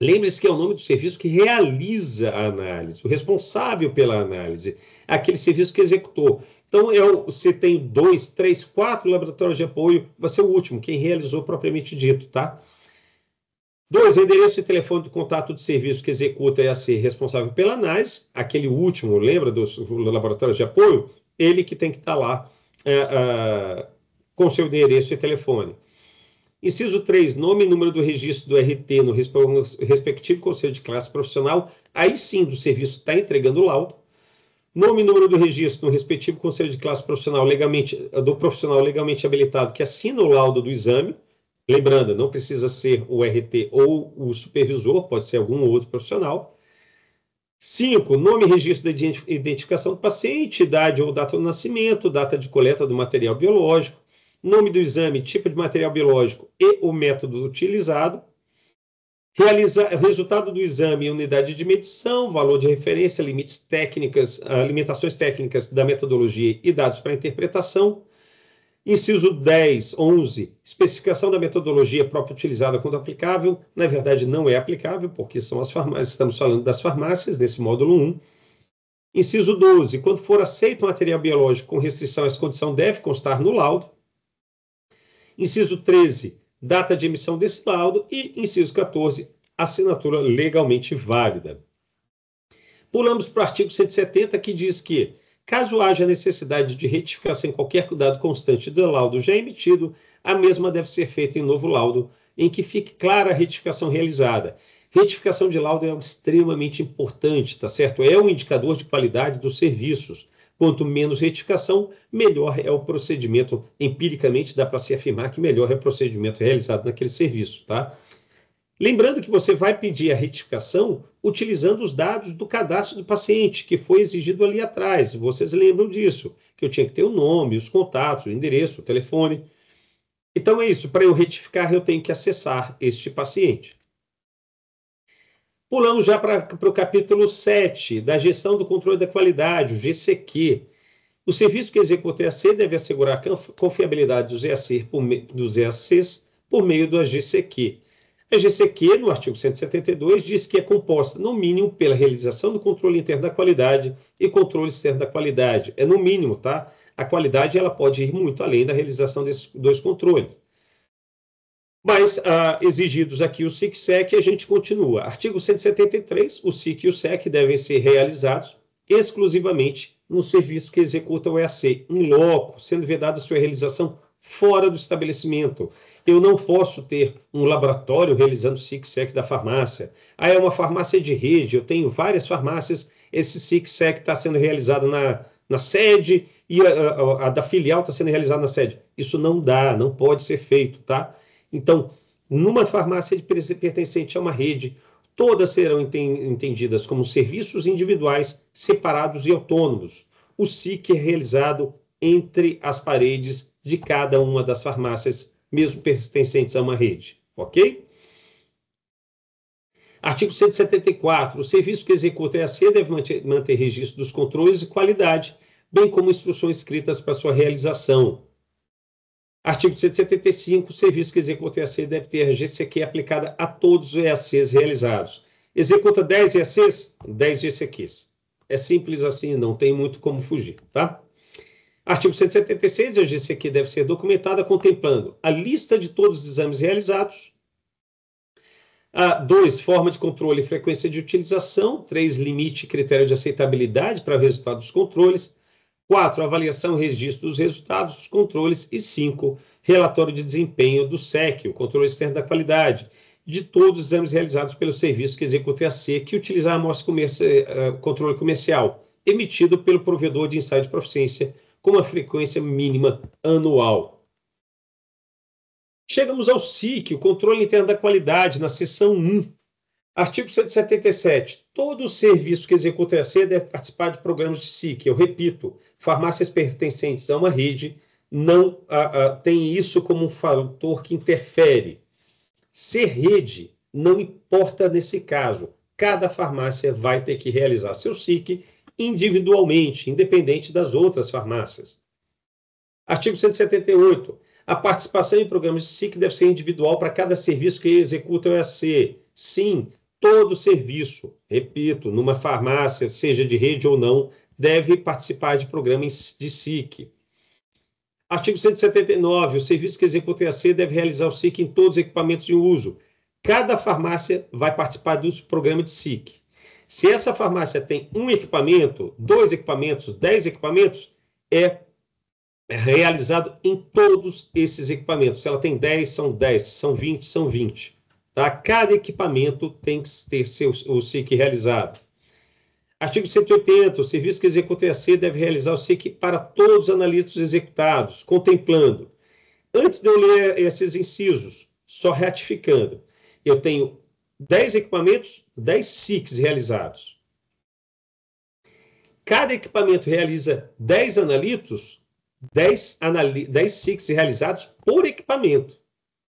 [SPEAKER 1] Lembre-se que é o nome do serviço que realiza a análise, o responsável pela análise, aquele serviço que executou. Então, você tem 2, 3, 4 laboratórios de apoio, vai ser o último, quem realizou propriamente dito, tá? 2, endereço e telefone de contato do serviço que executa e a ser responsável pela análise, aquele último, lembra dos laboratórios de apoio? Ele que tem que estar lá com seu endereço e telefone. Inciso 3, nome e número do registro do RT no respectivo conselho de classe profissional, aí sim do serviço está entregando o laudo. Nome e número do registro no respectivo conselho de classe profissional do profissional legalmente habilitado que assina o laudo do exame. Lembrando, não precisa ser o RT ou o supervisor, pode ser algum outro profissional. 5, nome e registro da identificação do paciente, idade ou data do nascimento, data de coleta do material biológico, nome do exame, tipo de material biológico e o método utilizado, resultado do exame e unidade de medição, valor de referência, limites técnicas, limitações técnicas da metodologia e dados para interpretação. Inciso 10, 11, especificação da metodologia própria utilizada quando aplicável. Na verdade, não é aplicável, porque são as farmácias, estamos falando das farmácias, nesse módulo 1. Inciso 12, quando for aceito o material biológico com restrição a essa condição, deve constar no laudo. Inciso 13, data de emissão desse laudo. E inciso 14, assinatura legalmente válida. Pulamos para o artigo 170, que diz que, caso haja necessidade de retificação em qualquer dado constante do laudo já emitido, a mesma deve ser feita em novo laudo, em que fique clara a retificação realizada. Retificação de laudo é algo extremamente importante, tá certo? É um indicador de qualidade dos serviços. Quanto menos retificação, melhor é o procedimento. Empiricamente, dá para se afirmar que melhor é o procedimento realizado naquele serviço, tá? Lembrando que você vai pedir a retificação utilizando os dados do cadastro do paciente, que foi exigido ali atrás. Vocês lembram disso, que eu tinha que ter o nome, os contatos, o endereço, o telefone. Então é isso, para eu retificar, eu tenho que acessar este paciente. Pulamos já para o capítulo 7, da gestão do controle da qualidade, o GCQ. O serviço que executa o EAC deve assegurar a confiabilidade dos EACs por meio do GCQ. A GCQ, no artigo 172, diz que é composta, no mínimo, pela realização do controle interno da qualidade e controle externo da qualidade. É no mínimo, tá? A qualidade ela pode ir muito além da realização desses dois controles. Mas, exigidos aqui o SIC e SEC, a gente continua. Artigo 173, o SIC e o SEC devem ser realizados exclusivamente no serviço que executa o EAC, em loco, sendo vedada sua realização fora do estabelecimento. Eu não posso ter um laboratório realizando o SIC e SEC da farmácia. Aí é uma farmácia de rede, eu tenho várias farmácias, esse SIC e SEC está sendo realizado na sede e a da filial está sendo realizada na sede. Isso não dá, não pode ser feito, tá? Então, numa farmácia pertencente a uma rede, todas serão entendidas como serviços individuais, separados e autônomos. O SIC é realizado entre as paredes de cada uma das farmácias, mesmo pertencentes a uma rede, ok? Artigo 174. O serviço que executa a EAC deve manter registro dos controles de qualidade, bem como instruções escritas para sua realização. Artigo 175, o serviço que executa EAC deve ter a GCQ aplicada a todos os EACs realizados. Executa 10 EACs, 10 GCQs. É simples assim, não tem muito como fugir, tá? Artigo 176, a GCQ deve ser documentada contemplando a lista de todos os exames realizados. 2, forma de controle e frequência de utilização. 3, limite e critério de aceitabilidade para o resultado dos controles. 4, avaliação e registro dos resultados dos controles. E 5, relatório de desempenho do SEC, o controle externo da qualidade, de todos os exames realizados pelo serviço que executa EAC, que utilizar a amostra controle comercial, emitido pelo provedor de ensaio de proficiência, com uma frequência mínima anual. Chegamos ao SIC, o controle interno da qualidade, na seção 1. Artigo 177. Todo serviço que executa EAC deve participar de programas de SIC. Eu repito, farmácias pertencentes a uma rede não tem isso como um fator que interfere. Ser rede não importa nesse caso. Cada farmácia vai ter que realizar seu SIC individualmente, independente das outras farmácias. Artigo 178. A participação em programas de SIC deve ser individual para cada serviço que executa o EAC. Sim, todo serviço, repito, numa farmácia, seja de rede ou não, deve participar de programas de SIC. Artigo 179. O serviço que executa o EAC deve realizar o SIC em todos os equipamentos em uso. Cada farmácia vai participar do programa de SIC. Se essa farmácia tem um equipamento, 2 equipamentos, 10 equipamentos, é realizado em todos esses equipamentos. Se ela tem 10, são 10. Se são 20, são 20. Tá? Cada equipamento tem que ter o SIC realizado. Artigo 180. O serviço que executa o EAC deve realizar o SIC para todos os analistas executados, contemplando. Antes de eu ler esses incisos, só ratificando, eu tenho 10 equipamentos, 10 SICs realizados. Cada equipamento realiza 10 analitos, 10 SICs realizados por equipamento.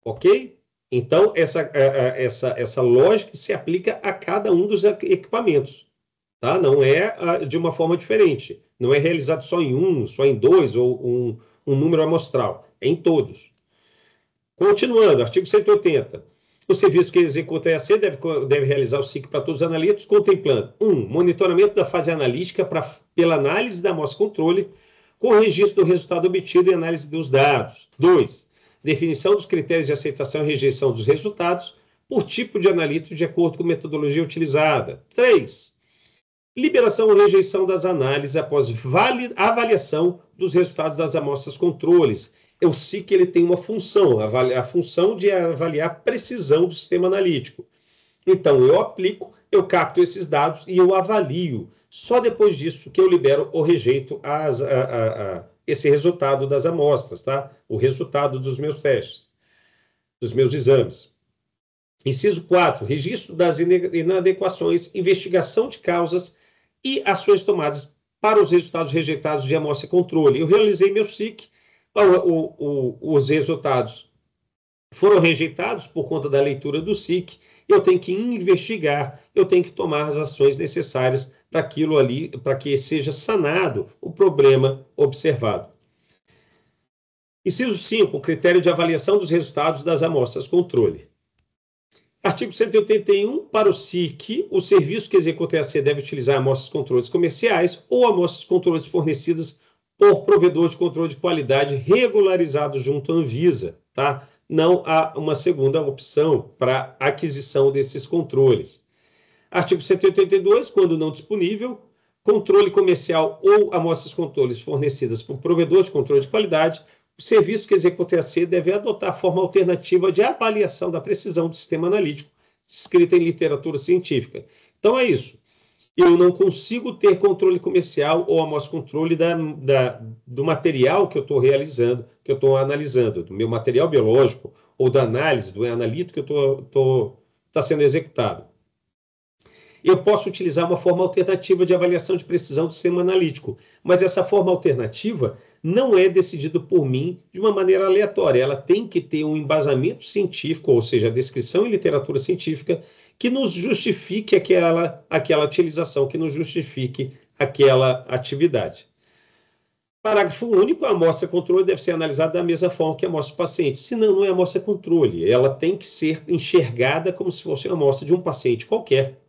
[SPEAKER 1] Ok? Então, essa lógica se aplica a cada um dos equipamentos. Tá? Não é de uma forma diferente. Não é realizado só em um, só em 2, ou um número amostral. É em todos. Continuando, artigo 180. O serviço que executa a EAC deve realizar o SIC para todos os analistas, contemplando 1. Monitoramento da fase analítica pela análise da amostra controle, com registro do resultado obtido e análise dos dados. 2. Definição dos critérios de aceitação e rejeição dos resultados por tipo de analítico de acordo com a metodologia utilizada. 3. Liberação ou rejeição das análises após avaliação dos resultados das amostras controles. O SIC ele tem uma função, a função de avaliar a precisão do sistema analítico. Então, eu aplico, eu capto esses dados e eu avalio. Só depois disso que eu libero ou rejeito esse resultado das amostras, tá? O resultado dos meus testes, dos meus exames. Inciso 4. Registro das inadequações, investigação de causas e ações tomadas para os resultados rejeitados de amostra e controle. Eu realizei meu SIC, os resultados foram rejeitados por conta da leitura do SIC, eu tenho que investigar, eu tenho que tomar as ações necessárias para aquilo ali, para que seja sanado o problema observado. Inciso 5, o critério de avaliação dos resultados das amostras controle. Artigo 181, para o SIC, o serviço que executa a EAC deve utilizar amostras controles comerciais ou amostras controles fornecidas por provedor de controle de qualidade regularizado junto à Anvisa, tá? Não há uma segunda opção para aquisição desses controles. Artigo 182, quando não disponível, controle comercial ou amostras controles fornecidas por provedor de controle de qualidade, o serviço que executa a EAC deve adotar a forma alternativa de avaliação da precisão do sistema analítico, escrita em literatura científica. Então é isso. Eu não consigo ter controle comercial ou amostra controle do material que eu estou realizando, que eu estou analisando, do meu material biológico ou da análise, do analítico que está sendo executado. Eu posso utilizar uma forma alternativa de avaliação de precisão do sistema analítico, mas essa forma alternativa não é decidida por mim de uma maneira aleatória. Ela tem que ter um embasamento científico, ou seja, a descrição em literatura científica, que nos justifique aquela utilização, que nos justifique aquela atividade. Parágrafo único, a amostra controle deve ser analisada da mesma forma que a amostra do paciente. Senão, não é amostra controle. Ela tem que ser enxergada como se fosse uma amostra de um paciente qualquer,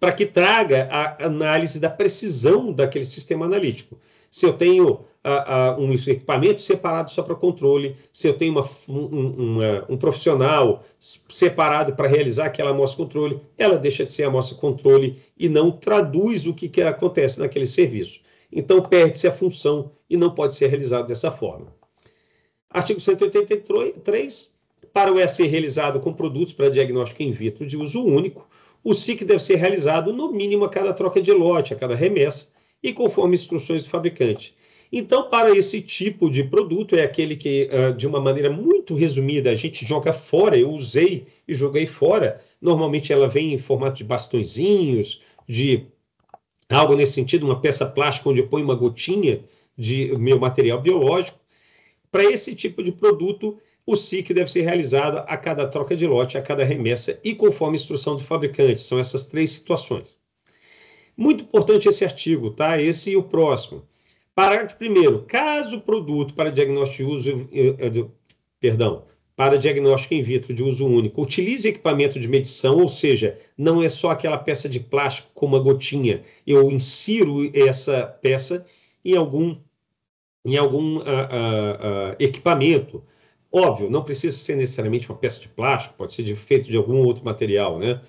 [SPEAKER 1] para que traga a análise da precisão daquele sistema analítico. Se eu tenho um equipamento separado só para controle, se eu tenho um profissional separado para realizar aquela amostra controle, ela deixa de ser amostra controle e não traduz o que acontece naquele serviço. Então, perde-se a função e não pode ser realizado dessa forma. Artigo 183. Para o EAC realizado com produtos para diagnóstico in vitro de uso único, o SIC deve ser realizado no mínimo a cada troca de lote, a cada remessa, e conforme instruções do fabricante. Então, para esse tipo de produto, é aquele que, de uma maneira muito resumida, a gente joga fora. Eu usei e joguei fora. Normalmente ela vem em formato de bastõezinhos, de algo nesse sentido, uma peça plástica onde eu ponho uma gotinha de meu material biológico. Para esse tipo de produto, o SIC deve ser realizado a cada troca de lote, a cada remessa e conforme instrução do fabricante. São essas 3 situações. Muito importante esse artigo, tá? Esse e o próximo. Parágrafo 1º. Caso o produto para diagnóstico de uso, perdão, para diagnóstico in vitro de uso único utilize equipamento de medição, ou seja, não é só aquela peça de plástico com uma gotinha, eu insiro essa peça em algum equipamento. Óbvio, não precisa ser necessariamente uma peça de plástico, pode ser feito de algum outro material, né?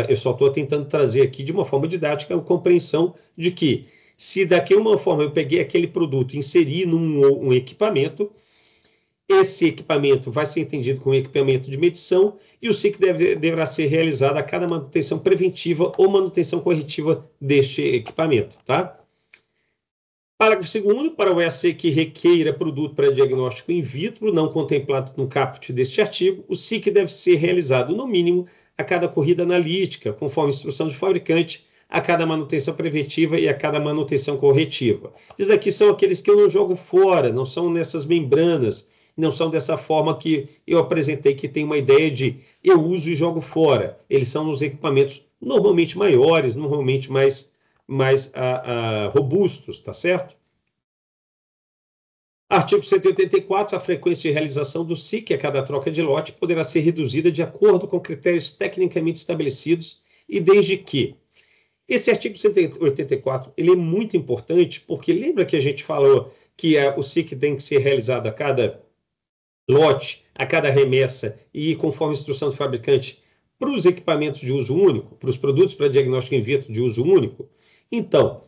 [SPEAKER 1] Eu só estou tentando trazer aqui de uma forma didática a compreensão de que se daqui uma forma eu peguei aquele produto e inseri num equipamento, esse equipamento vai ser entendido como equipamento de medição e o SIC deverá ser realizado a cada manutenção preventiva ou manutenção corretiva deste equipamento, tá? Parágrafo 2º. Para o EAC que requeira produto para diagnóstico in vitro, não contemplado no caput deste artigo, o SIC deve ser realizado, no mínimo, a cada corrida analítica, conforme instrução de fabricante, a cada manutenção preventiva e a cada manutenção corretiva. Isso daqui são aqueles que eu não jogo fora, não são nessas membranas, não são dessa forma que eu apresentei, que tem uma ideia de eu uso e jogo fora. Eles são os equipamentos normalmente maiores, normalmente mais robustos, tá certo? Artigo 184, a frequência de realização do SIC a cada troca de lote poderá ser reduzida de acordo com critérios tecnicamente estabelecidos e desde que. Esse artigo 184, ele é muito importante porque lembra que a gente falou que o SIC tem que ser realizado a cada lote, a cada remessa e conforme instrução do fabricante para os equipamentos de uso único, para os produtos para diagnóstico in vitro de uso único. Então,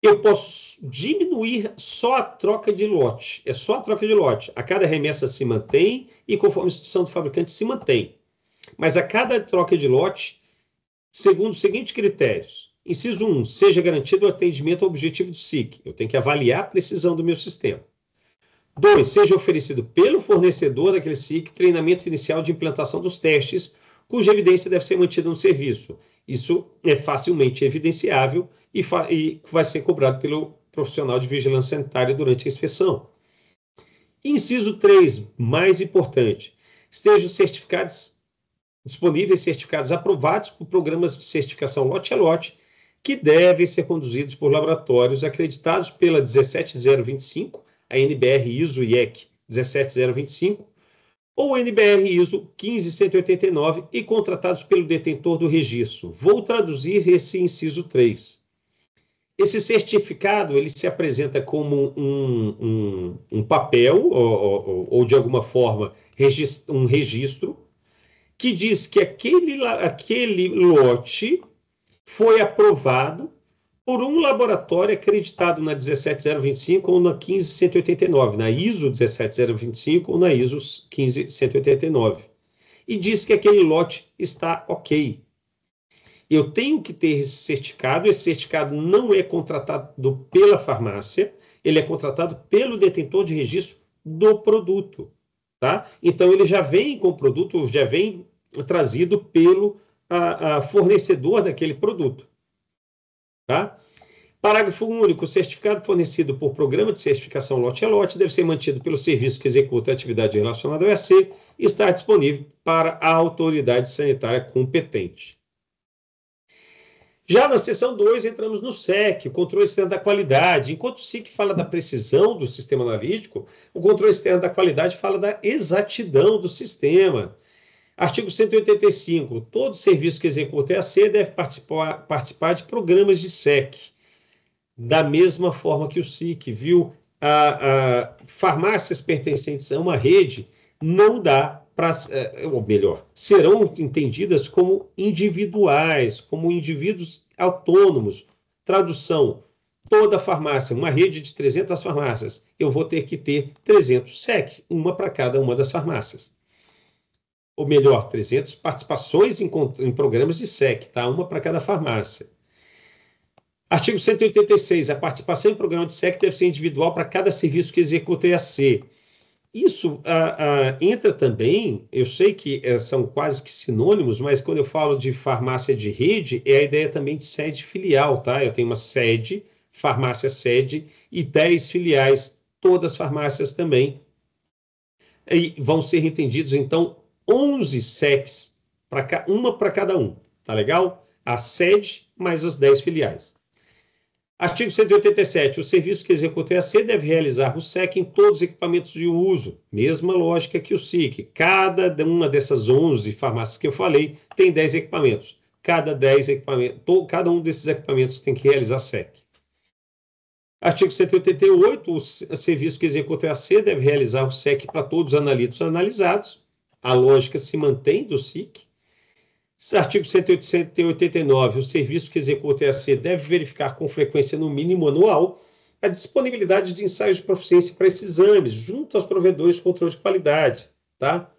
[SPEAKER 1] eu posso diminuir só a troca de lote. É só a troca de lote. A cada remessa se mantém e conforme a instrução do fabricante se mantém. Mas a cada troca de lote, segundo os seguintes critérios. Inciso 1, seja garantido o atendimento ao objetivo do SIC. Eu tenho que avaliar a precisão do meu sistema. 2, seja oferecido pelo fornecedor daquele SIC treinamento inicial de implantação dos testes, cuja evidência deve ser mantida no serviço. Isso é facilmente evidenciável e vai ser cobrado pelo profissional de vigilância sanitária durante a inspeção. Inciso 3, mais importante, estejam disponíveis certificados aprovados por programas de certificação lote a lote, que devem ser conduzidos por laboratórios acreditados pela 17025, a NBR ISO IEC 17025, ou NBR ISO 15189 e contratados pelo detentor do registro. Vou traduzir esse inciso 3. Esse certificado ele se apresenta como um papel ou, de alguma forma, um registro que diz que aquele lote foi aprovado por um laboratório acreditado na 17025 ou na 15189, na ISO 17025 ou na ISO 15189. E diz que aquele lote está ok. Eu tenho que ter esse certificado não é contratado pela farmácia, ele é contratado pelo detentor de registro do produto, tá? Então, ele já vem com o produto, já vem trazido pelo fornecedor daquele produto, tá? Parágrafo único. O certificado fornecido por programa de certificação lote a lote deve ser mantido pelo serviço que executa a atividade relacionada ao EAC e estar disponível para a autoridade sanitária competente. Já na seção 2, entramos no SEC, o controle externo da qualidade. Enquanto o SIC fala da precisão do sistema analítico, o controle externo da qualidade fala da exatidão do sistema. Artigo 185. Todo serviço que executa EAC deve participar de programas de SEC. Da mesma forma que o SIC, viu? Farmácias pertencentes a uma rede não dá para, ou melhor, serão entendidas como individuais, como indivíduos autônomos. Tradução, toda farmácia, uma rede de 300 farmácias, eu vou ter que ter 300 SEC, uma para cada uma das farmácias. Ou melhor, 300 participações em programas de SEC, tá? Uma para cada farmácia. Artigo 186, a participação em programa de SEC deve ser individual para cada serviço que executa EAC. Isso entra também, eu sei que são quase que sinônimos, mas quando eu falo de farmácia de rede, é a ideia também de sede filial, tá? Eu tenho uma sede, farmácia sede, e 10 filiais, todas farmácias também. E vão ser entendidos, então, 11 SECs, uma para cada um, tá legal? A sede mais as 10 filiais. Artigo 187. O serviço que executa EAC deve realizar o SEC em todos os equipamentos de uso. Mesma lógica que o SIC. Cada uma dessas 11 farmácias que eu falei tem 10 equipamentos. Cada um desses equipamentos tem que realizar SEC. Artigo 188. O serviço que executa EAC deve realizar o SEC para todos os analitos analisados. A lógica se mantém do SIC. Artigo 189, o serviço que executa EAC deve verificar com frequência, no mínimo anual, a disponibilidade de ensaios de proficiência para esses exames, junto aos provedores de controle de qualidade. Tá?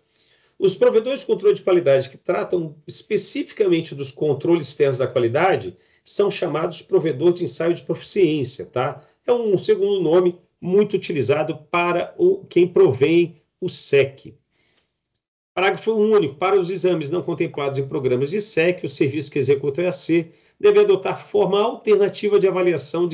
[SPEAKER 1] Os provedores de controle de qualidade que tratam especificamente dos controles externos da qualidade são chamados provedor de ensaio de proficiência. Tá? É um segundo nome muito utilizado para quem provém o SEC. Parágrafo único. Para os exames não contemplados em programas de SEC, o serviço que executa EAC deve adotar forma alternativa de avaliação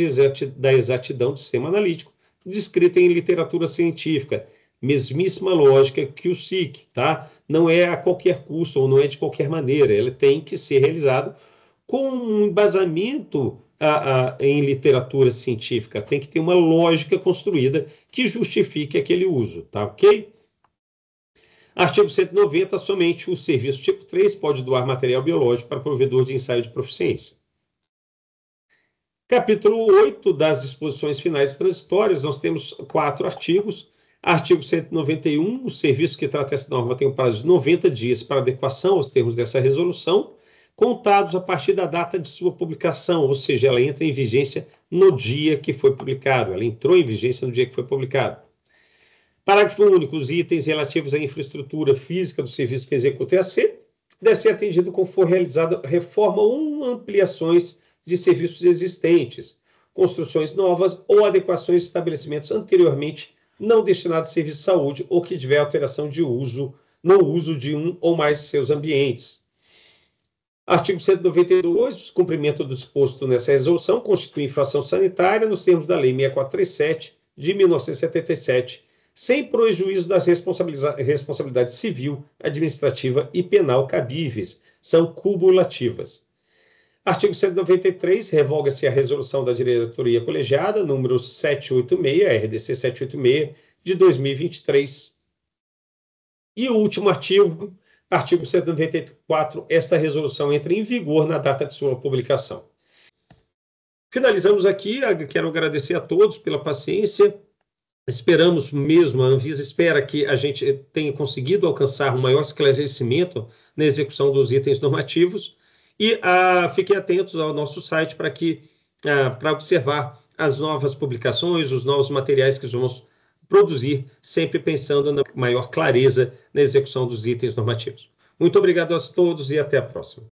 [SPEAKER 1] da exatidão do sistema analítico, descrita em literatura científica. Mesmíssima lógica que o SIC, tá? Não é a qualquer custo ou não é de qualquer maneira. Ele tem que ser realizado com um embasamento em literatura científica. Tem que ter uma lógica construída que justifique aquele uso, tá ok? Artigo 190, somente o serviço tipo 3 pode doar material biológico para provedor de ensaio de proficiência. Capítulo 8 das disposições finais transitórias, nós temos 4 artigos. Artigo 191, o serviço que trata essa norma tem um prazo de 90 dias para adequação aos termos dessa resolução, contados a partir da data de sua publicação, ou seja, ela entra em vigência no dia que foi publicado, ela entrou em vigência no dia que foi publicado. Parágrafo único. Os itens relativos à infraestrutura física do serviço que executa EAC deve ser atendido quando for realizada reforma ou ampliações de serviços existentes, construções novas ou adequações de estabelecimentos anteriormente não destinados a serviço de saúde ou que tiver alteração de uso, no uso de um ou mais de seus ambientes. Artigo 192. O cumprimento do disposto nessa resolução constitui infração sanitária nos termos da Lei 6437 de 1977, sem prejuízo das responsabilidades civil, administrativa e penal cabíveis. São cumulativas. Artigo 193, revoga-se a resolução da diretoria colegiada, número 786, RDC 786, de 2023. E o último artigo, artigo 194, esta resolução entra em vigor na data de sua publicação. Finalizamos aqui, quero agradecer a todos pela paciência. Esperamos mesmo, a Anvisa espera que a gente tenha conseguido alcançar um maior esclarecimento na execução dos itens normativos e fiquem atentos ao nosso site para observar as novas publicações, os novos materiais que vamos produzir, sempre pensando na maior clareza na execução dos itens normativos. Muito obrigado a todos e até a próxima.